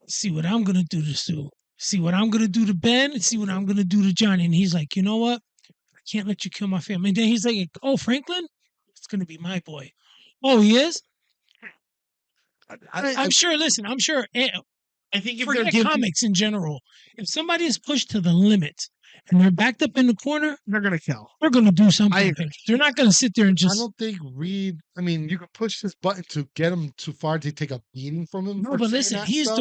Speaker 3: see what I'm gonna do to Sue, see what I'm gonna do to Ben, see what I'm gonna do to Johnny, and he's like, you know what? I can't let you kill my family. And then he's like, oh, Franklin, it's gonna be my boy. Oh, he is. I'm sure. Listen, I'm sure.
Speaker 4: I think if they're
Speaker 3: Forget
Speaker 4: given,
Speaker 3: comics in general. If somebody is pushed to the limit and they're backed up in the corner,
Speaker 4: they're gonna kill.
Speaker 3: they're going to do
Speaker 4: I
Speaker 3: something.
Speaker 4: agree.
Speaker 3: They're not going to sit there and
Speaker 1: I
Speaker 3: just.
Speaker 1: don't think Reed. I mean, you could push this button to get him too far to take a beating from him.
Speaker 3: No,
Speaker 1: for
Speaker 3: but
Speaker 1: saying
Speaker 3: listen,
Speaker 1: that
Speaker 3: he's
Speaker 1: stuff.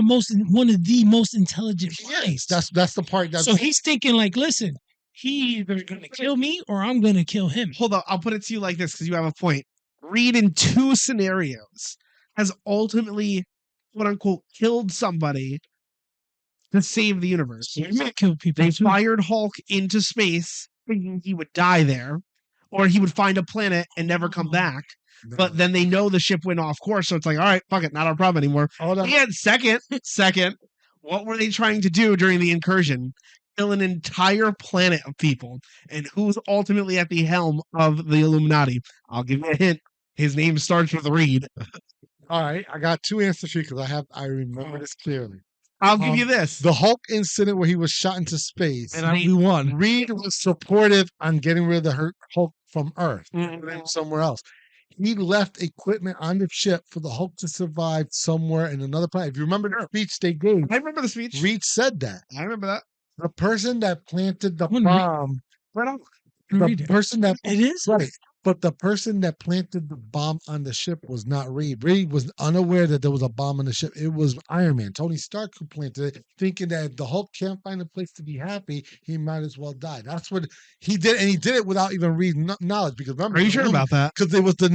Speaker 3: one of the most intelligent
Speaker 1: Yes,
Speaker 3: minds.
Speaker 1: that's the part. That's
Speaker 3: So he's thinking like, listen, he either going to kill me or I'm going to kill him.
Speaker 4: Hold on, I'll put it to you like this because you have a point. Reed in 2 scenarios has ultimately, quote unquote, killed somebody to save the universe.
Speaker 3: You're going to kill people.
Speaker 4: They
Speaker 3: too.
Speaker 4: fired Hulk into space thinking he would die there, or he would find a planet and never come back. But then they know the ship went off course, so it's like, all right, fuck it, not our problem anymore.
Speaker 1: Hold on.
Speaker 4: And second, what were they trying to do during the incursion? Kill an entire planet of people. And who's ultimately at the helm of the Illuminati? I'll give you a hint. His name starts with Reed.
Speaker 1: All right, I got 2 answers here because I remember this clearly.
Speaker 4: I'll give you this.
Speaker 1: The Hulk incident where he was shot into space.
Speaker 2: And we won.
Speaker 1: Reed was supportive on getting rid of the Hulk from Earth,
Speaker 4: Mhm.
Speaker 1: putting him somewhere else. He left equipment on the ship for the Hulk to survive somewhere in another planet. If you remember the speech they gave,
Speaker 4: I remember the speech.
Speaker 1: Reed said that
Speaker 4: I remember that.
Speaker 1: the person that planted the
Speaker 3: wanna read-
Speaker 1: bomb,
Speaker 3: Read
Speaker 1: the
Speaker 3: it.
Speaker 1: person that
Speaker 3: It is?
Speaker 1: right, but the person that planted the bomb on the ship was not Reed. Reed was unaware that there was a bomb on the ship. It was Iron Man, Tony Stark, who planted it, thinking that if the Hulk can't find a place to be happy, he might as well die. That's what he did, and he did it without even Reed's knowledge. Because remember,
Speaker 4: Are you sure about that?
Speaker 1: because it was the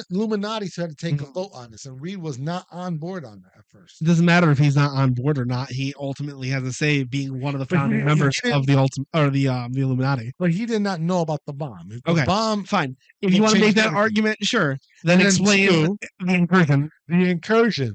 Speaker 1: Illuminati who had to take a vote on this, and Reed was not on board on that at first.
Speaker 4: It doesn't matter if he's not on board or not. He ultimately has a say, being one of the
Speaker 1: But
Speaker 4: founding
Speaker 1: he
Speaker 4: members
Speaker 1: can't-
Speaker 4: of the the Illuminati.
Speaker 1: But he did not know about the bomb. If the
Speaker 4: Okay.
Speaker 1: bomb,
Speaker 4: Fine. If
Speaker 1: He
Speaker 4: you want to make
Speaker 1: changed
Speaker 4: that
Speaker 1: everything.
Speaker 4: argument, sure. Then
Speaker 1: And then
Speaker 4: explain
Speaker 1: 2,
Speaker 4: the incursion.
Speaker 1: the incursion.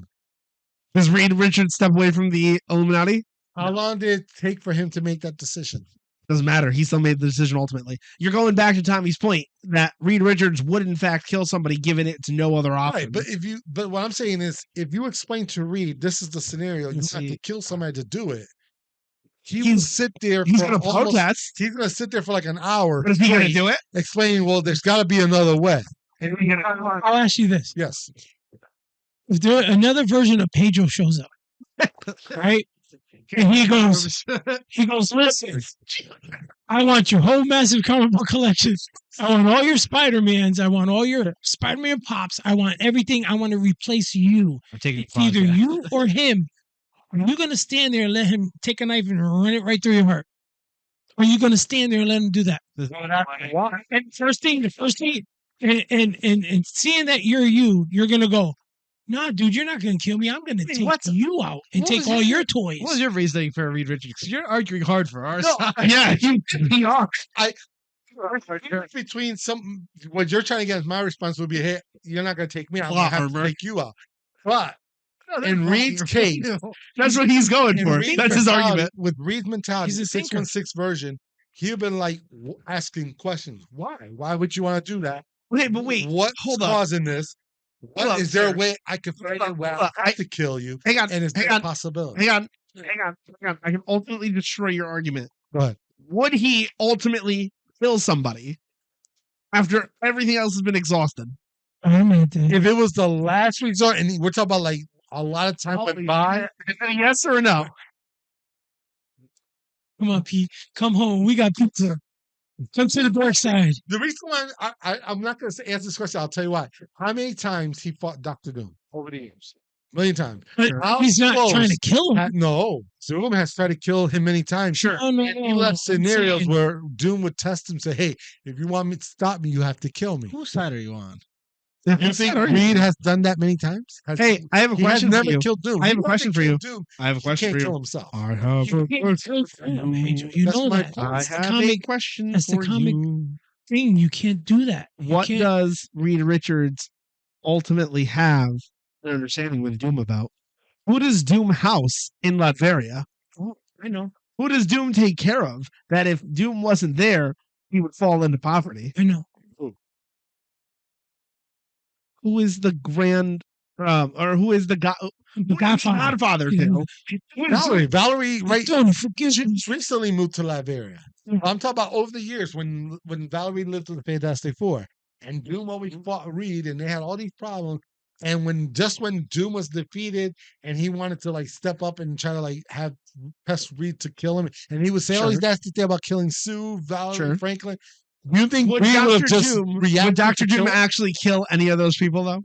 Speaker 4: Does Reed Richards step away from the Illuminati?
Speaker 1: How long did it take for him to make that decision?
Speaker 4: Doesn't matter. He still made the decision ultimately. You're going back to Tommy's point that Reed Richards would in fact kill somebody given it to no other option.
Speaker 1: Right, but what I'm saying is, if you explain to Reed, this is the scenario, you have
Speaker 2: See-
Speaker 1: to kill somebody to do it. He will
Speaker 4: He's-
Speaker 1: sit there.
Speaker 4: He's
Speaker 1: for
Speaker 4: going to
Speaker 1: almost-
Speaker 4: protest.
Speaker 1: He's going to sit there for like an hour,
Speaker 4: But is he going to do it?
Speaker 1: explaining, well, there's got to be another way.
Speaker 3: I'll ask you this.
Speaker 1: Yes.
Speaker 3: If there another version of Pedro shows up, right? And he goes, listen, I want your whole massive comic book collection. I want all your Spider-Mans. I want all your Spider-Man pops. I want everything. I want to replace you.
Speaker 2: I'm taking
Speaker 3: It's either you or him. Are you going to stand there and let him take a knife and run it right through your heart? Or are you going to stand there and let him do that? And the first thing, and seeing that you're going to go, nah, dude, you're not going to kill me. I'm going to take you out and
Speaker 2: what
Speaker 3: take
Speaker 2: was
Speaker 3: all
Speaker 2: your-
Speaker 3: your toys.
Speaker 2: What was your reasoning for Reed Richards? Because you're arguing hard for our
Speaker 1: No,
Speaker 2: side.
Speaker 4: Yeah, you are.
Speaker 1: Between some, what you're trying to get is my response would be, hey, you're not going to take me out. I'm
Speaker 4: Plot
Speaker 1: going to have to
Speaker 4: armor.
Speaker 1: take you out. But in Reed's case,
Speaker 4: That's what he's going
Speaker 1: in
Speaker 4: for.
Speaker 1: Reed's
Speaker 4: That's his
Speaker 1: mentality-
Speaker 4: argument.
Speaker 1: With Reed's mentality,
Speaker 3: He's a
Speaker 1: the
Speaker 3: thinker.
Speaker 1: 616 version, he'd been like asking questions. Why? Why would you want to do that?
Speaker 4: Wait, but wait.
Speaker 1: What's
Speaker 4: hold up.
Speaker 1: causing this?
Speaker 4: Hold up,
Speaker 1: Is there a
Speaker 4: sir.
Speaker 1: way I could find it where
Speaker 4: hold
Speaker 1: I
Speaker 4: up.
Speaker 1: have to kill you?
Speaker 4: Hang on.
Speaker 1: And is
Speaker 4: Hang
Speaker 1: there a
Speaker 4: on.
Speaker 1: possibility?
Speaker 4: Hang on. I can ultimately destroy your argument.
Speaker 1: Go ahead.
Speaker 4: Would he ultimately kill somebody after everything else has been exhausted?
Speaker 1: If it was the last resort, and we're talking about like a lot of time went by,
Speaker 4: Yes or no?
Speaker 3: Come on, Pete. Come home. We got pizza. Come to the dark side.
Speaker 1: the reason why I'm not going to answer this question, I'll tell you why. How many times he fought Doctor Doom over the years? A million times.
Speaker 3: But
Speaker 1: How
Speaker 3: he's not
Speaker 1: close
Speaker 3: trying to kill him.
Speaker 1: No, Doom has tried to kill him many times. Sure.
Speaker 3: Oh, no,
Speaker 1: And he
Speaker 3: no,
Speaker 1: left
Speaker 3: no. I'm
Speaker 1: scenarios
Speaker 3: saying-
Speaker 1: where Doom would test him, say, "Hey, if you want me to stop me, you have to kill me."
Speaker 2: Whose side are you on?
Speaker 1: You think Reed has done that many times?
Speaker 4: Hey, I have a
Speaker 1: he has
Speaker 4: question for
Speaker 1: never
Speaker 4: you.
Speaker 1: killed Doom.
Speaker 4: I have
Speaker 1: He
Speaker 4: a question for you.
Speaker 1: wants to kill Doom.
Speaker 4: I have a
Speaker 1: He
Speaker 4: question
Speaker 1: can't
Speaker 4: for
Speaker 1: kill
Speaker 4: you.
Speaker 1: himself.
Speaker 4: I have
Speaker 3: You can't kill him, Angel. You
Speaker 1: That's
Speaker 3: know
Speaker 1: my
Speaker 3: that.
Speaker 1: point.
Speaker 4: I
Speaker 3: That's the
Speaker 4: have a
Speaker 3: comic
Speaker 4: question
Speaker 3: that's the
Speaker 4: for
Speaker 3: comic
Speaker 4: you.
Speaker 3: thing. You can't do that. You
Speaker 4: What
Speaker 3: can't-
Speaker 4: does Reed Richards ultimately have an understanding with Doom about? Who does Doom house in Latveria?
Speaker 3: I know.
Speaker 4: Who does Doom take care of? That if Doom wasn't there, he would fall into poverty.
Speaker 3: I know.
Speaker 4: Who is the grand, or who is the
Speaker 3: The Godfather.
Speaker 4: Godfather to?
Speaker 1: Valerie, right?
Speaker 3: Don't forget.
Speaker 1: She's recently moved to Latveria. I'm talking about over the years when Valerie lived with the Fantastic Four, and Doom always fought Reed, and they had all these problems. And when Doom was defeated and he wanted to like step up and try to like have Tess Reed to kill him, and he would say all these nasty things about killing Sue, Valerie, Franklin. Do you think
Speaker 4: Would
Speaker 1: Reed would have
Speaker 4: Dr.
Speaker 1: just
Speaker 4: Doom,
Speaker 1: reacted
Speaker 4: would Dr.
Speaker 1: to
Speaker 4: Doom
Speaker 1: kill him?
Speaker 4: actually kill any of those people though?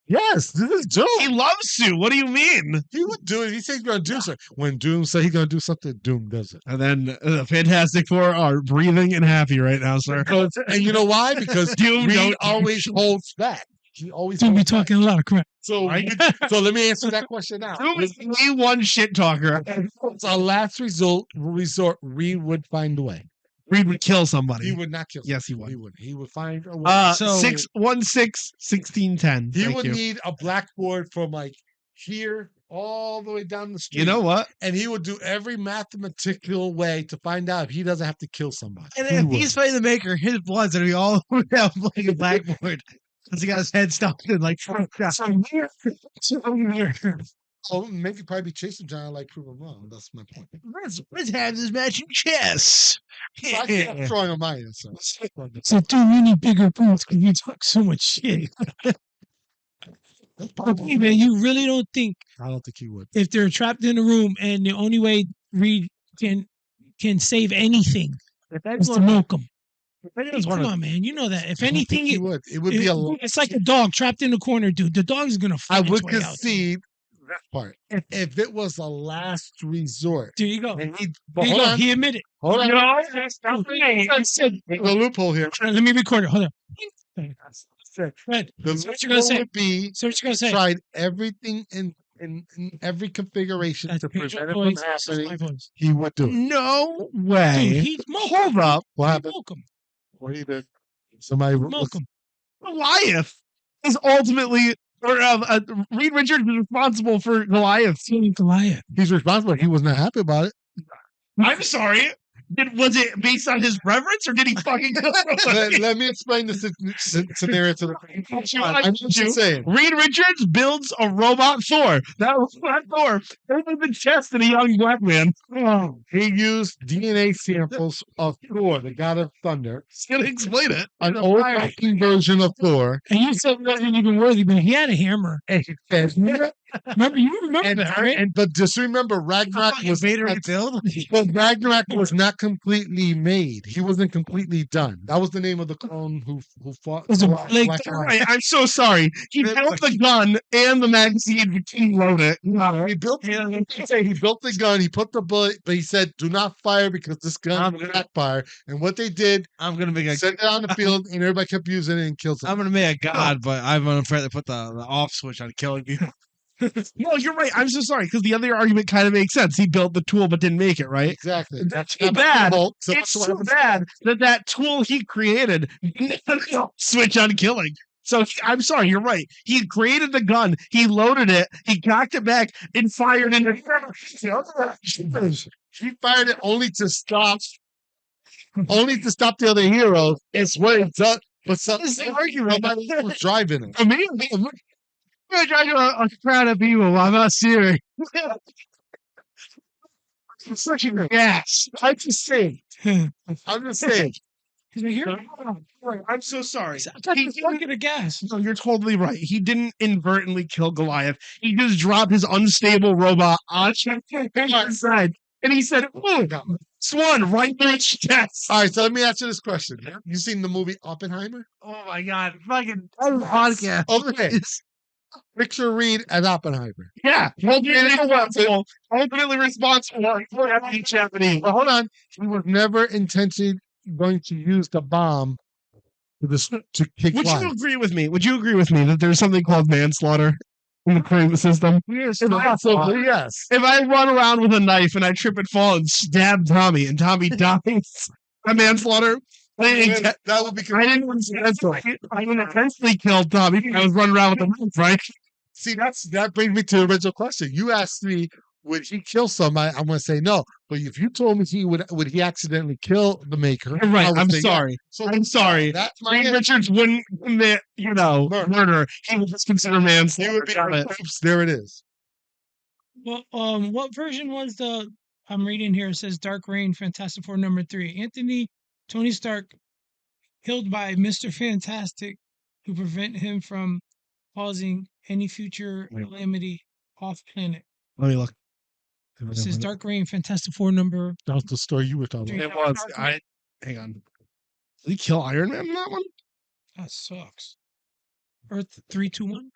Speaker 1: Yes, this is Doom.
Speaker 4: He loves Sue. What do you mean?
Speaker 1: He would do it. He said he's gonna do something. When Doom said he's gonna do something, Doom does it.
Speaker 4: And then the Fantastic Four are breathing and happy right now, sir.
Speaker 1: And you know why? Because
Speaker 4: Doom
Speaker 1: Reed
Speaker 4: don't-
Speaker 1: always holds back. He always
Speaker 3: Doom be
Speaker 1: holds back.
Speaker 3: talking a lot of crap.
Speaker 1: So let me answer that question now.
Speaker 4: Doom is the one shit talker.
Speaker 1: It's our last resort. Reed would find a way.
Speaker 4: Reed would kill somebody.
Speaker 1: He would not kill.
Speaker 4: Yes, he would.
Speaker 1: He would find a way.
Speaker 2: So-
Speaker 4: 61610.
Speaker 1: He
Speaker 4: Thank
Speaker 1: would
Speaker 4: you.
Speaker 1: need a blackboard from like here all the way down the street.
Speaker 4: You know what?
Speaker 1: And he would do every mathematical way to find out if he doesn't have to kill somebody.
Speaker 2: And
Speaker 1: He
Speaker 2: if
Speaker 1: would.
Speaker 2: he's fighting the Maker, his blood's gonna be all down like a blackboard because he got his head stuffed in like.
Speaker 1: Oh, maybe probably be chasing John like prove him wrong. That's my point.
Speaker 2: Let's have this match in chess.
Speaker 1: So I can't throwing on my answer.
Speaker 3: So, Doom, you need bigger boots because you talk so much shit. Hey, man, you really don't think
Speaker 1: I don't think he would.
Speaker 3: if they're trapped in a room and the only way Reed can save anything is to milk them? Come on, man. You know that. If
Speaker 1: I don't think
Speaker 3: anything,
Speaker 1: he would. It would be a lot.
Speaker 3: it's like a dog trapped in the corner, dude. The dog's gonna
Speaker 1: I
Speaker 3: fight its
Speaker 1: would
Speaker 3: way out.
Speaker 1: concede that part. If it was a last resort.
Speaker 3: There you go.
Speaker 1: And he,
Speaker 3: There you
Speaker 1: hold
Speaker 3: go.
Speaker 1: on.
Speaker 3: He admitted.
Speaker 1: Hold on.
Speaker 3: I said,
Speaker 1: There's a loophole here.
Speaker 3: let me record it. Hold on. Fred,
Speaker 1: The
Speaker 3: so what you gonna
Speaker 1: loophole
Speaker 3: say?
Speaker 1: would be
Speaker 3: So what you gonna say?
Speaker 1: tried everything in every configuration
Speaker 3: That's
Speaker 1: to
Speaker 3: Pedro
Speaker 1: prevent it from
Speaker 3: voice, this is my
Speaker 1: happening.
Speaker 3: voice.
Speaker 1: He would do it.
Speaker 4: No
Speaker 3: Dude,
Speaker 4: way.
Speaker 3: he's milk.
Speaker 4: Hold up.
Speaker 1: What
Speaker 3: He's
Speaker 1: happened?
Speaker 3: milk him.
Speaker 1: What he did? Somebody
Speaker 3: Milk him.
Speaker 4: Goliath is ultimately, Reed Richards is responsible for Goliath.
Speaker 3: Killing Goliath.
Speaker 1: He's responsible. He was not happy about it.
Speaker 4: I'm sorry. Was it based on his reverence or did he fucking kill somebody?
Speaker 1: Let me explain the scenario to the. I'm just saying.
Speaker 4: Reed Richards builds a robot Thor. That was not Thor. That was the chest of a young black man.
Speaker 1: He used DNA samples of Thor, the god of thunder,
Speaker 4: It's gonna explain it.
Speaker 1: an old Viking version of Thor.
Speaker 3: And you said it wasn't even worthy, but he had a hammer.
Speaker 1: And
Speaker 3: Remember, you remember that, right?
Speaker 1: but just remember, Ragnarok was
Speaker 2: Vader rebuild.
Speaker 1: but Ragnarok was not completely made. He wasn't completely done. That was the name of the clone who fought.
Speaker 3: Was it
Speaker 1: Black
Speaker 3: Blake
Speaker 1: Lives.
Speaker 4: I'm so sorry. He built the gun and the magazine to load it.
Speaker 1: He built. He built the gun. He put the bullet, but he said, "Do not fire because this gun will backfire." And what they did,
Speaker 2: I'm gonna make a.
Speaker 1: sent it on the field, and everybody kept using it and killed
Speaker 2: I'm
Speaker 1: him.
Speaker 2: gonna make a god, but I'm afraid to put the off switch on killing people.
Speaker 4: No, you're right. I'm so sorry because the other argument kind of makes sense. He built the tool but didn't make it, right?
Speaker 1: Exactly.
Speaker 4: That's
Speaker 1: not
Speaker 4: bad.
Speaker 1: Bolt, so
Speaker 4: It's
Speaker 1: that's
Speaker 4: so
Speaker 1: what
Speaker 4: bad that tool he created switch on killing. So I'm sorry, you're right. He created the gun, he loaded it, he cocked it back, and fired into.
Speaker 1: He fired it only to stop the other heroes. It's what it does. But somebody was driving it.
Speaker 4: For me, I'm driving a crowd of people. I'm not serious. It's such a gas.
Speaker 1: I'm just saying. I'm just saying.
Speaker 3: Is it here?
Speaker 4: I'm so sorry.
Speaker 3: I thought
Speaker 4: He
Speaker 3: he was
Speaker 4: didn't-
Speaker 3: fucking a gas.
Speaker 4: No, you're totally right. He didn't inadvertently kill Goliath. He just dropped his unstable robot on his side. And he said, "Oh, Swan, right in his chest."
Speaker 1: All right, so let me ask you this question. You seen the movie Oppenheimer?
Speaker 2: Oh my god! Fucking podcast.
Speaker 1: Okay. Picture Reed as Oppenheimer.
Speaker 4: Yeah, ultimately responsible for having Japanese.
Speaker 1: But hold on. He was never intentionally going to use the bomb to kick
Speaker 4: Would
Speaker 1: life.
Speaker 4: you agree with me? Would you agree with me that there's something called manslaughter in the crime system?
Speaker 1: Yes,
Speaker 4: If I run around with a knife and I trip and fall and stab Tommy and Tommy dies, a manslaughter.
Speaker 1: That would be
Speaker 4: I didn't intentionally kill Tommy. I was running around with a knife, right?
Speaker 1: See, that brings me to the original question. You asked me, would he kill somebody? I'm going to say no. But if you told me would he accidentally kill the Maker?
Speaker 4: You're right.
Speaker 1: I would
Speaker 4: I'm
Speaker 1: say yes.
Speaker 4: sorry.
Speaker 1: So
Speaker 4: I'm sorry.
Speaker 1: That's my
Speaker 4: Reed
Speaker 1: answer.
Speaker 4: Richards wouldn't commit, murder. He would just consider
Speaker 1: He
Speaker 4: manslaughter.
Speaker 1: would be.
Speaker 4: Got it.
Speaker 1: Oops, there it is.
Speaker 3: Well, what version was the? I'm reading here. It says Dark Reign, Fantastic Four #3. Tony Stark, killed by Mr. Fantastic, who prevent him from causing any future calamity off planet.
Speaker 4: Let me look.
Speaker 3: This is Dark Reign, Fantastic Four number.
Speaker 1: That was the story you were talking about.
Speaker 4: It was. Hang on. Did he kill Iron Man in that one?
Speaker 3: That sucks. Earth 321.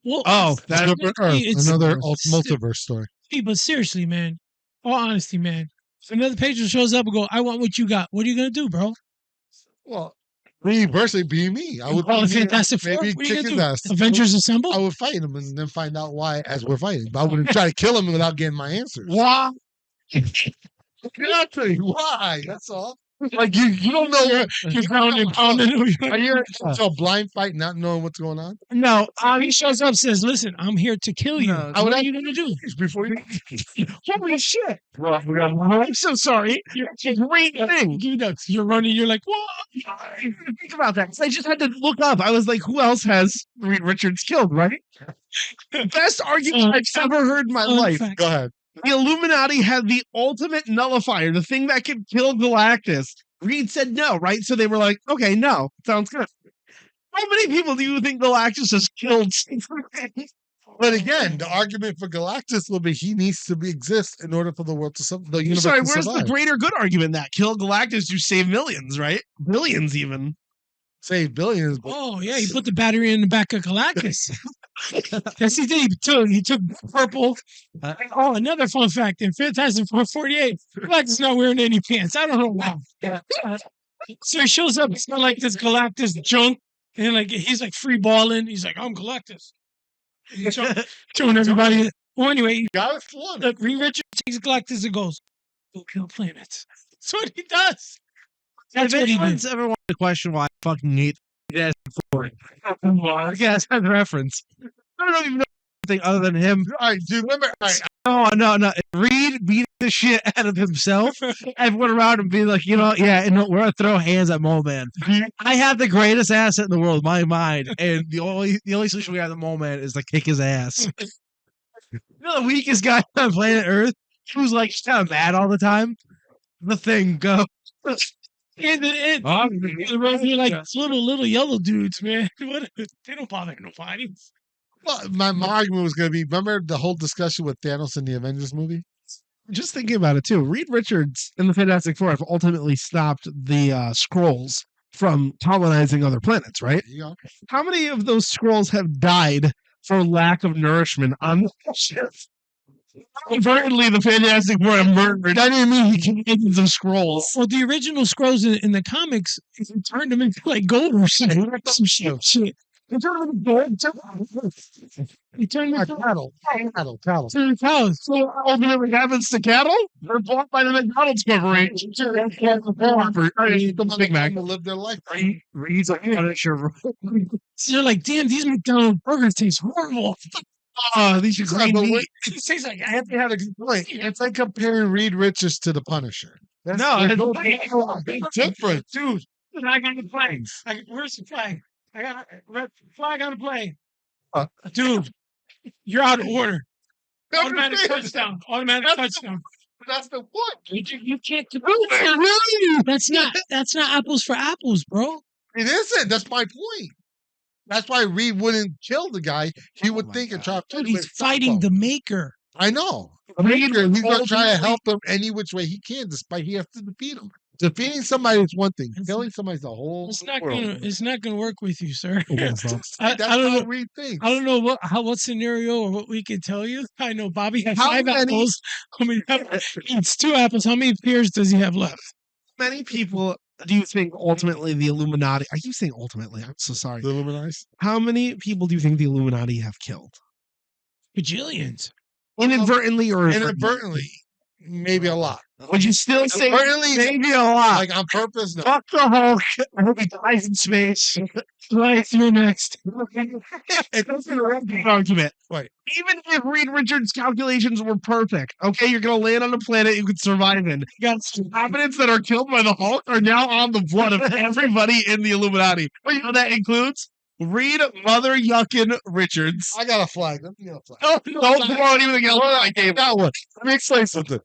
Speaker 3: Well,
Speaker 4: Oh,
Speaker 1: That's
Speaker 4: that
Speaker 1: different Earth,
Speaker 3: it's-
Speaker 1: another
Speaker 3: it's-
Speaker 1: multiverse story.
Speaker 3: Hey, but seriously, man. All honesty, man. If another patron shows up and go, I want what you got. What are you gonna do, bro?
Speaker 1: Well, me personally, being me, I would
Speaker 3: Call
Speaker 1: be
Speaker 3: it Fantastic Four.
Speaker 1: maybe
Speaker 3: What are you
Speaker 1: kick
Speaker 3: gonna
Speaker 1: his
Speaker 3: do?
Speaker 1: ass.
Speaker 3: Avengers Assemble.
Speaker 1: I would fight him and then find out why as we're fighting. But I wouldn't try to kill him without getting my answers.
Speaker 4: Why?
Speaker 1: Exactly. Why? That's all. Like you don't know.
Speaker 3: You're grounded and pounded.
Speaker 1: Are you into a blind fight, not knowing what's going on?
Speaker 3: No, he shows up, says, "Listen, I'm here to kill you.
Speaker 2: No,
Speaker 3: What are you gonna do?"
Speaker 1: Before you,
Speaker 3: Holy shit!
Speaker 4: I'm so sorry. It's a great thing.
Speaker 3: You're running. You're like, what?
Speaker 4: Think about that. 'Cause I just had to look up. I was like, who else has Reed Richards killed, right? Best argument I've ever heard in my life.
Speaker 3: fact.
Speaker 1: go ahead.
Speaker 4: The Illuminati had the ultimate nullifier, the thing that could kill Galactus. Reed said no, right? So they were like, okay, no, sounds good. How many people do you think Galactus has killed?
Speaker 1: But again, the argument for Galactus will be he needs to exist in order for the world to the universe
Speaker 4: Sorry,
Speaker 1: to
Speaker 4: where's
Speaker 1: survive.
Speaker 4: the greater good argument that kill Galactus to save millions, right? Billions even.
Speaker 1: Save billions. But
Speaker 3: Oh yeah, he put the battery in the back of Galactus. Yes, he did. He took purple. Oh, another fun fact: in Fantastic Four 48, Galactus is not wearing any pants. I don't know why. So he shows up. It's not like this Galactus junk, and like he's like free balling. He's like, "I'm Galactus." He's showing everybody. Well, anyway,
Speaker 1: got it flung.
Speaker 3: look, Reed Richards takes Galactus and goes, "Go kill planets." That's what he does. That's
Speaker 2: if
Speaker 3: what he
Speaker 2: anyone's
Speaker 3: did.
Speaker 2: ever wanted to question why I fucking hate Fantastic Four, yes, as a reference. I don't even know anything other than him.
Speaker 1: All right, do you remember? All right,
Speaker 2: No. Reed beating the shit out of himself. Everyone around him being like, yeah, we're gonna throw hands at Mole Man. I have the greatest asset in the world, my mind, and the only solution we have at Mole Man is to kick his ass. The weakest guy on planet Earth, who's like just kind of mad all the time. The Thing, go.
Speaker 3: And you're like little yellow dudes, man. They don't bother nobody.
Speaker 1: well, my argument was going to be: remember the whole discussion with Thanos in the Avengers movie?
Speaker 4: Just thinking about it too, Reed Richards and the Fantastic Four have ultimately stopped the Skrulls from colonizing other planets, right?
Speaker 1: There you go.
Speaker 4: How many of those Skrulls have died for lack of nourishment on the ship? Inadvertently, the Fantastic Four have murdered. I didn't mean millions of Skrulls.
Speaker 3: Well, the original Skrulls in the comics, he turned them into like gold or something. Some shit. He turned them into gold. He turned them into
Speaker 1: Cattle.
Speaker 3: to cows.
Speaker 4: So ultimately happens to cattle? They're bought by the McDonald's Corporation. Big Mac.
Speaker 1: To live their life.
Speaker 2: Reed's like, Punisher.
Speaker 3: So you're like, damn, these McDonald's burgers taste horrible.
Speaker 4: These are
Speaker 1: Yeah,
Speaker 4: green
Speaker 1: but
Speaker 4: meat.
Speaker 1: wait,
Speaker 3: It tastes like
Speaker 1: Anthony had a good point. It's like comparing Reed Richards to the Punisher. That's
Speaker 4: No,
Speaker 1: there's
Speaker 4: it's-
Speaker 1: big difference.
Speaker 3: dude. I got the flag. Where's the flag? I got a red flag on the plane. Dude, you're out of order. Automatic touchdown. Automatic touchdown.
Speaker 1: That's the point.
Speaker 3: You can't do That's not apples for apples, bro.
Speaker 1: It isn't. That's my point. That's why Reed wouldn't kill the guy. He would think and try to
Speaker 3: Dude, he's fighting the maker.
Speaker 1: I know. He's going to try to help him any which way he can, despite he has to defeat him. Defeating somebody is one thing. Killing somebody's a whole world.
Speaker 3: It's not gonna work with you, sir.
Speaker 1: That's
Speaker 3: I don't
Speaker 1: how
Speaker 3: know.
Speaker 1: Reed thinks.
Speaker 3: I don't know what scenario or what we can tell you. I know Bobby has
Speaker 4: How
Speaker 3: 5
Speaker 4: many-
Speaker 3: apples. I mean, it's 2 apples. How many pears does he have left?
Speaker 4: Many people do you think ultimately the Illuminati? Are you saying ultimately? I'm so sorry.
Speaker 1: The Illuminati?
Speaker 4: How many people do you think the Illuminati have killed?
Speaker 3: Bajillions.
Speaker 4: Inadvertently or
Speaker 1: Inadvertently. Maybe a lot.
Speaker 4: Would you still say
Speaker 1: Inadvertently,
Speaker 4: maybe a lot?
Speaker 1: like on purpose? No.
Speaker 4: Fuck the Hulk. I hope he dies in space.
Speaker 3: Right, you're next.
Speaker 4: It's an argument.
Speaker 1: Right.
Speaker 4: Even if Reed Richards' calculations were perfect, okay, you're going to land on a planet you could survive in. You got inhabitants that are killed by the Hulk are now on the blood of everybody in the Illuminati. But you know that includes Reed Mother Yuckin Richards.
Speaker 1: I got a flag. Let me get a flag.
Speaker 4: Oh, don't throw anything else I gave.
Speaker 1: That one. Let me explain something.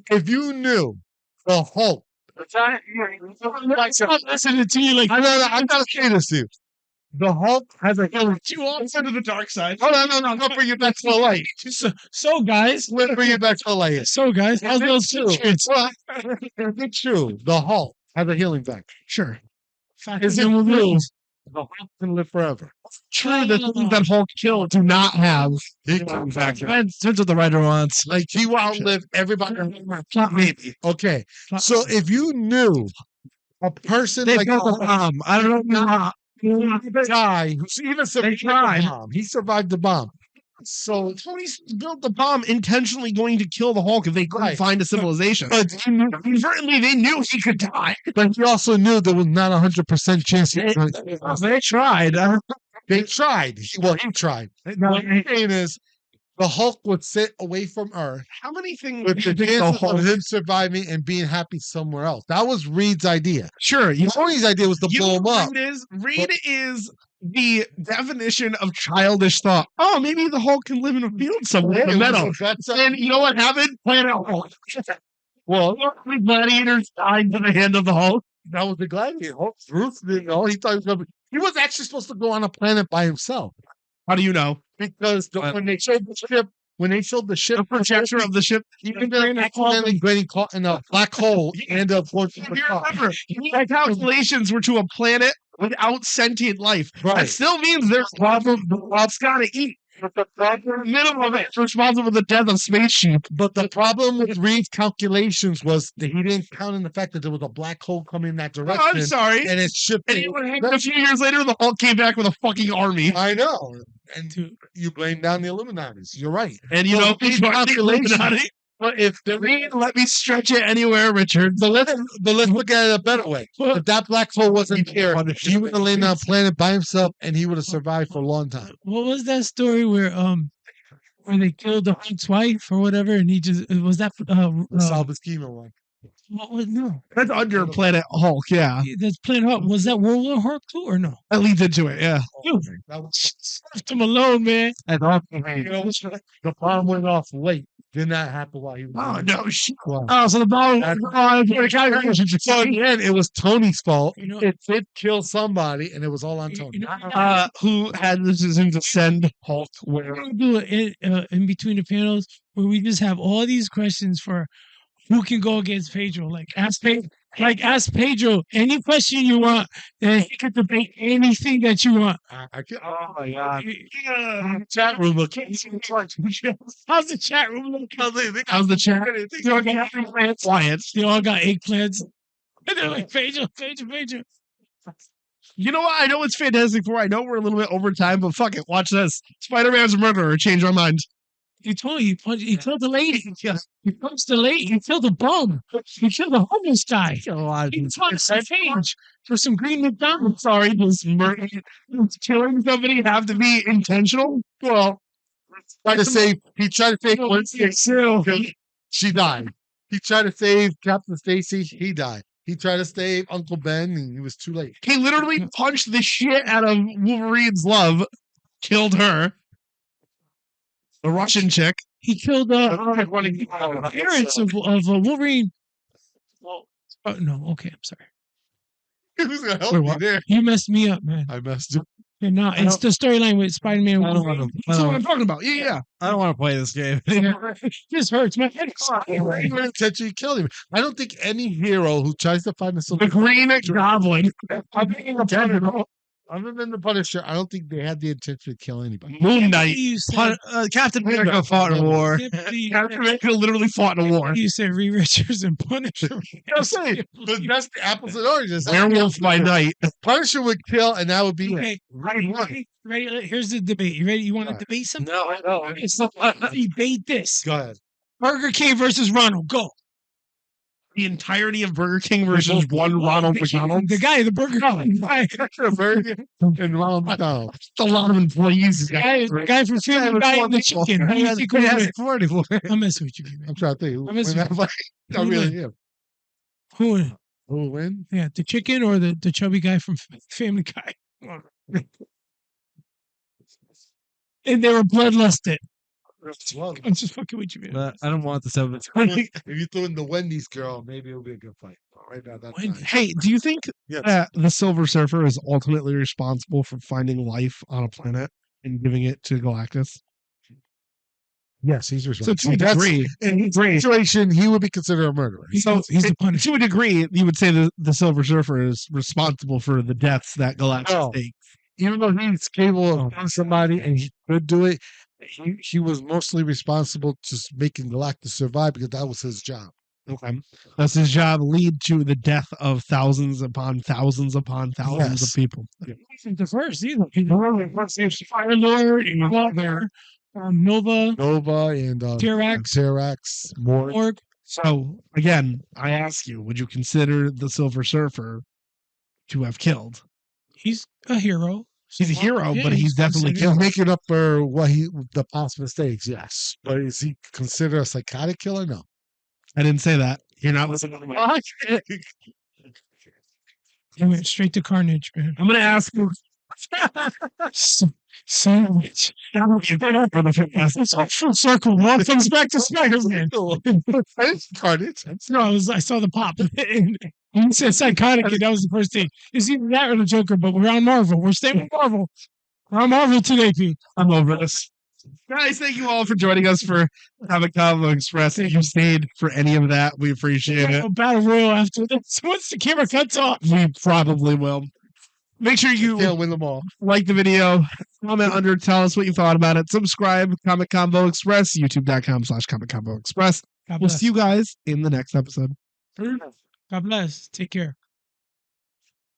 Speaker 1: If you knew the Hulk,
Speaker 3: Stop listening to you like
Speaker 1: I gotta say this to you. The Hulk has a healing.
Speaker 4: You all send to the dark side.
Speaker 1: Oh no! I'm gonna bring it back to the light.
Speaker 3: So guys,
Speaker 1: Let's bring it back to the light.
Speaker 3: so guys, how's those
Speaker 1: True.
Speaker 3: Patriots?
Speaker 1: Well, is it true? The Hulk has a healing factor.
Speaker 4: Sure.
Speaker 1: Is it true? The Hulk can live forever.
Speaker 4: True, the things that Hulk killed do not have
Speaker 1: Healing factor.
Speaker 2: Depends what the writer wants.
Speaker 1: Like he will outlive everybody. Maybe. Okay. So if you knew a person
Speaker 2: They
Speaker 1: like
Speaker 2: built a bomb. I don't know.
Speaker 1: a guy who's even survived the
Speaker 4: tried.
Speaker 1: bomb, he survived the bomb. So
Speaker 4: Tony built the bomb intentionally going to kill the Hulk if they couldn't
Speaker 1: Right.
Speaker 4: find a civilization.
Speaker 1: but he knew,
Speaker 4: Certainly, they knew he could die.
Speaker 1: but he also knew there was not 100% chance.
Speaker 2: They tried.
Speaker 1: They tried. He tried. Now, what I'm saying is, the Hulk would sit away from Earth
Speaker 4: How many things
Speaker 1: with
Speaker 4: do
Speaker 1: the
Speaker 4: you think the
Speaker 1: chances
Speaker 4: Hulk?
Speaker 1: of him surviving and being happy somewhere else. That was Reed's idea.
Speaker 4: Sure,
Speaker 1: Tony's idea was to blow him up.
Speaker 4: Reed is the definition of childish thought. Oh, maybe the Hulk can live in a field somewhere in the meadow. And you know what happened? Planet Hulk.
Speaker 1: Well,
Speaker 4: The gladiators died to the hand of the Hulk.
Speaker 1: that was the gladiator. Hulk. Bruce didn't know. He thought he was going to be. He was actually supposed to go on a planet by himself
Speaker 4: How do you know?
Speaker 1: because when they showed the ship,
Speaker 4: The projector of the ship.
Speaker 1: he ended up accidentally getting caught in a black hole. He ended up going to
Speaker 4: If
Speaker 1: the
Speaker 4: you
Speaker 1: top.
Speaker 4: remember, the calculations were to a planet without sentient life.
Speaker 1: Right.
Speaker 4: That still means there's problem. The Hulk's got to eat.
Speaker 1: But the problem,
Speaker 4: Minimum, it's responsible for the death of space sheep.
Speaker 1: but the problem with Reed's calculations was that he didn't count in the fact that there was a black hole coming in that
Speaker 4: Oh,
Speaker 1: direction.
Speaker 4: I'm sorry.
Speaker 1: And it shifted.
Speaker 4: And what happened a few years later, the Hulk came back with a fucking army.
Speaker 1: I know. And you blame down the Illuminatis. You're right.
Speaker 4: And you know,
Speaker 1: These
Speaker 4: these
Speaker 1: calculations-
Speaker 4: calculations.
Speaker 1: But if the
Speaker 4: Reed, let me stretch it anywhere, Richard.
Speaker 1: But let's look at it a better way. If that black hole wasn't here, he would have landed on a planet by himself, and he would have survived for a long time.
Speaker 3: What was that story where they killed the Hulk's wife or whatever, and he just was that
Speaker 1: Salva's chemo one.
Speaker 3: what was no?
Speaker 4: That's under Planet Hulk, yeah.
Speaker 3: That's Planet Hulk. Was that World War Hulk too or no?
Speaker 4: That leads into it, yeah.
Speaker 1: That was,
Speaker 3: Left him alone, man.
Speaker 1: and also, the bomb went off late. Did not happen while he was.
Speaker 4: Oh,
Speaker 1: in
Speaker 4: no, shit.
Speaker 1: Wow.
Speaker 4: Oh, so the bomb.
Speaker 1: So in the end, it was Tony's fault.
Speaker 3: You know-
Speaker 1: It did kill somebody, and it was all on Tony.
Speaker 3: You know,
Speaker 4: Who had the decision to send Hulk
Speaker 3: we're
Speaker 4: where?
Speaker 3: gonna do it in between the panels where we just have all these questions for who can go against Pedro. Like ask Pedro any question you want, and he can debate anything that you want.
Speaker 1: I can't, oh my god! Chat room looking.
Speaker 3: How's the chat room looking?
Speaker 4: How's the chat?
Speaker 3: They all got eggplants.
Speaker 4: Quiet.
Speaker 3: They all got eggplants. And they're like, Pedro.
Speaker 4: You know what? I know it's Fantastic Four. I know we're a little bit over time, but fuck it. Watch this. Spider-Man's a murderer. Change our mind.
Speaker 3: He told you, he killed the lady. He punched the lady. He killed the bum. He killed the homeless guy. He taught us to change for some green McDonald's.
Speaker 4: Sorry, does killing somebody have to be intentional? Well,
Speaker 1: He tried to save one. She died. He tried to save Captain Stacy. He died. He tried to save Uncle Ben, and he was too late.
Speaker 4: he literally punched the shit out of Wolverine's love, killed her. The Russian chick.
Speaker 3: He killed the parents of Wolverine. Well, no, okay, I'm sorry.
Speaker 1: Who's gonna help
Speaker 3: Wait,
Speaker 1: me
Speaker 3: what?
Speaker 1: there?
Speaker 3: You messed me up, man.
Speaker 1: I messed up.
Speaker 3: And now it's the storyline with Spider-Man.
Speaker 2: I don't want to.
Speaker 4: That's what I'm talking about. Yeah.
Speaker 2: I don't want to play this game.
Speaker 3: This hurts. My head
Speaker 1: You intentionally killed him. I don't think any hero who tries to find a
Speaker 4: The
Speaker 1: silver
Speaker 4: Green Goblin.
Speaker 1: other than the Punisher, I don't think they had the intention to kill anybody.
Speaker 4: Moon Knight.
Speaker 3: You said,
Speaker 2: Captain America fought in a war.
Speaker 4: Captain America literally fought in a war.
Speaker 3: you said Reed Richards and Punisher.
Speaker 1: I'm saying, but that's the apples and oranges.
Speaker 4: Werewolf by night.
Speaker 1: Punisher would kill, and that would be it.
Speaker 3: Okay, ready? Here's the debate. You ready? You want to debate something?
Speaker 1: No, I know.
Speaker 3: It's debate this.
Speaker 1: Go ahead.
Speaker 3: Burger King versus Ronald. Go.
Speaker 4: The entirety of Burger King versus one Ronald McDonald.
Speaker 3: The guy, the Burger King guy.
Speaker 1: And Ronald McDonald.
Speaker 4: That's a lot of employees.
Speaker 3: The guy from Family Guy and the chicken. Who do you think would win? I'm messing with you, man.
Speaker 1: I'm trying to think. Who
Speaker 3: I'm messing
Speaker 1: win that fight? I really am.
Speaker 3: Who win?
Speaker 1: Who will win?
Speaker 3: Yeah, the chicken or the chubby guy from Family Guy. And they were bloodlusted.
Speaker 1: Well,
Speaker 3: I'm just fucking with you, man.
Speaker 2: But I don't want the 7.
Speaker 1: if you throw in the Wendy's girl, maybe it'll be a good fight. right at that
Speaker 3: When-
Speaker 1: time.
Speaker 4: Hey, do you think
Speaker 1: Yes.
Speaker 4: that the Silver Surfer is ultimately responsible for finding life on a planet and giving it to Galactus?
Speaker 1: Yes, he's
Speaker 4: So
Speaker 1: responsible.
Speaker 4: to a degree,
Speaker 1: In his situation, he would be considered a murderer.
Speaker 3: He's
Speaker 4: so
Speaker 3: the Punisher.
Speaker 4: to a degree, you would say the Silver Surfer is responsible for the deaths that Galactus
Speaker 1: No.
Speaker 4: takes.
Speaker 1: Even though he's capable
Speaker 4: Oh.
Speaker 1: of killing somebody and he could do it, he was mostly responsible to making Galactus survive because that was his job.
Speaker 4: Okay. Does his job lead to the death of thousands upon thousands upon thousands of
Speaker 1: Yes.
Speaker 4: people?
Speaker 3: He wasn't the first either. He's the Fire Lord, and Walker, Nova,
Speaker 1: Nova and
Speaker 3: Tirax,
Speaker 1: Terax, Morg.
Speaker 3: Org.
Speaker 4: So again, I ask you, would you consider the Silver Surfer to have killed?
Speaker 3: He's a hero.
Speaker 4: He's a hero,
Speaker 3: Yeah,
Speaker 4: but he's definitely
Speaker 3: considered-
Speaker 1: He's
Speaker 4: killed.
Speaker 1: making up for the past mistakes, yes. But is he considered a psychotic killer? No.
Speaker 4: I didn't say that. You're not listening to me.
Speaker 3: He went straight to Carnage, man.
Speaker 4: I'm going to ask you.
Speaker 3: Sandwich. It's all full circle. One comes back to Spider-Man.
Speaker 1: Carnage.
Speaker 3: No, I saw the pop. He said psychotic, and that was the first thing. It's either that or the Joker, but we're on Marvel. We're staying with Marvel. We're on Marvel today, Pete.
Speaker 4: I'm over this. Guys, thank you all for joining us for Comic Convo Express. If you stayed for any of that, we appreciate it.
Speaker 3: A battle royal after this. Once the camera cuts off.
Speaker 4: We probably will. Make sure you
Speaker 1: Can't win them all.
Speaker 4: like the video, comment under, tell us what you thought about it. Subscribe, Comic Convo Express, youtube.com/Comic Convo Express.
Speaker 3: God
Speaker 4: We'll
Speaker 3: bless.
Speaker 4: see you guys in the next episode.
Speaker 3: God bless. Take care.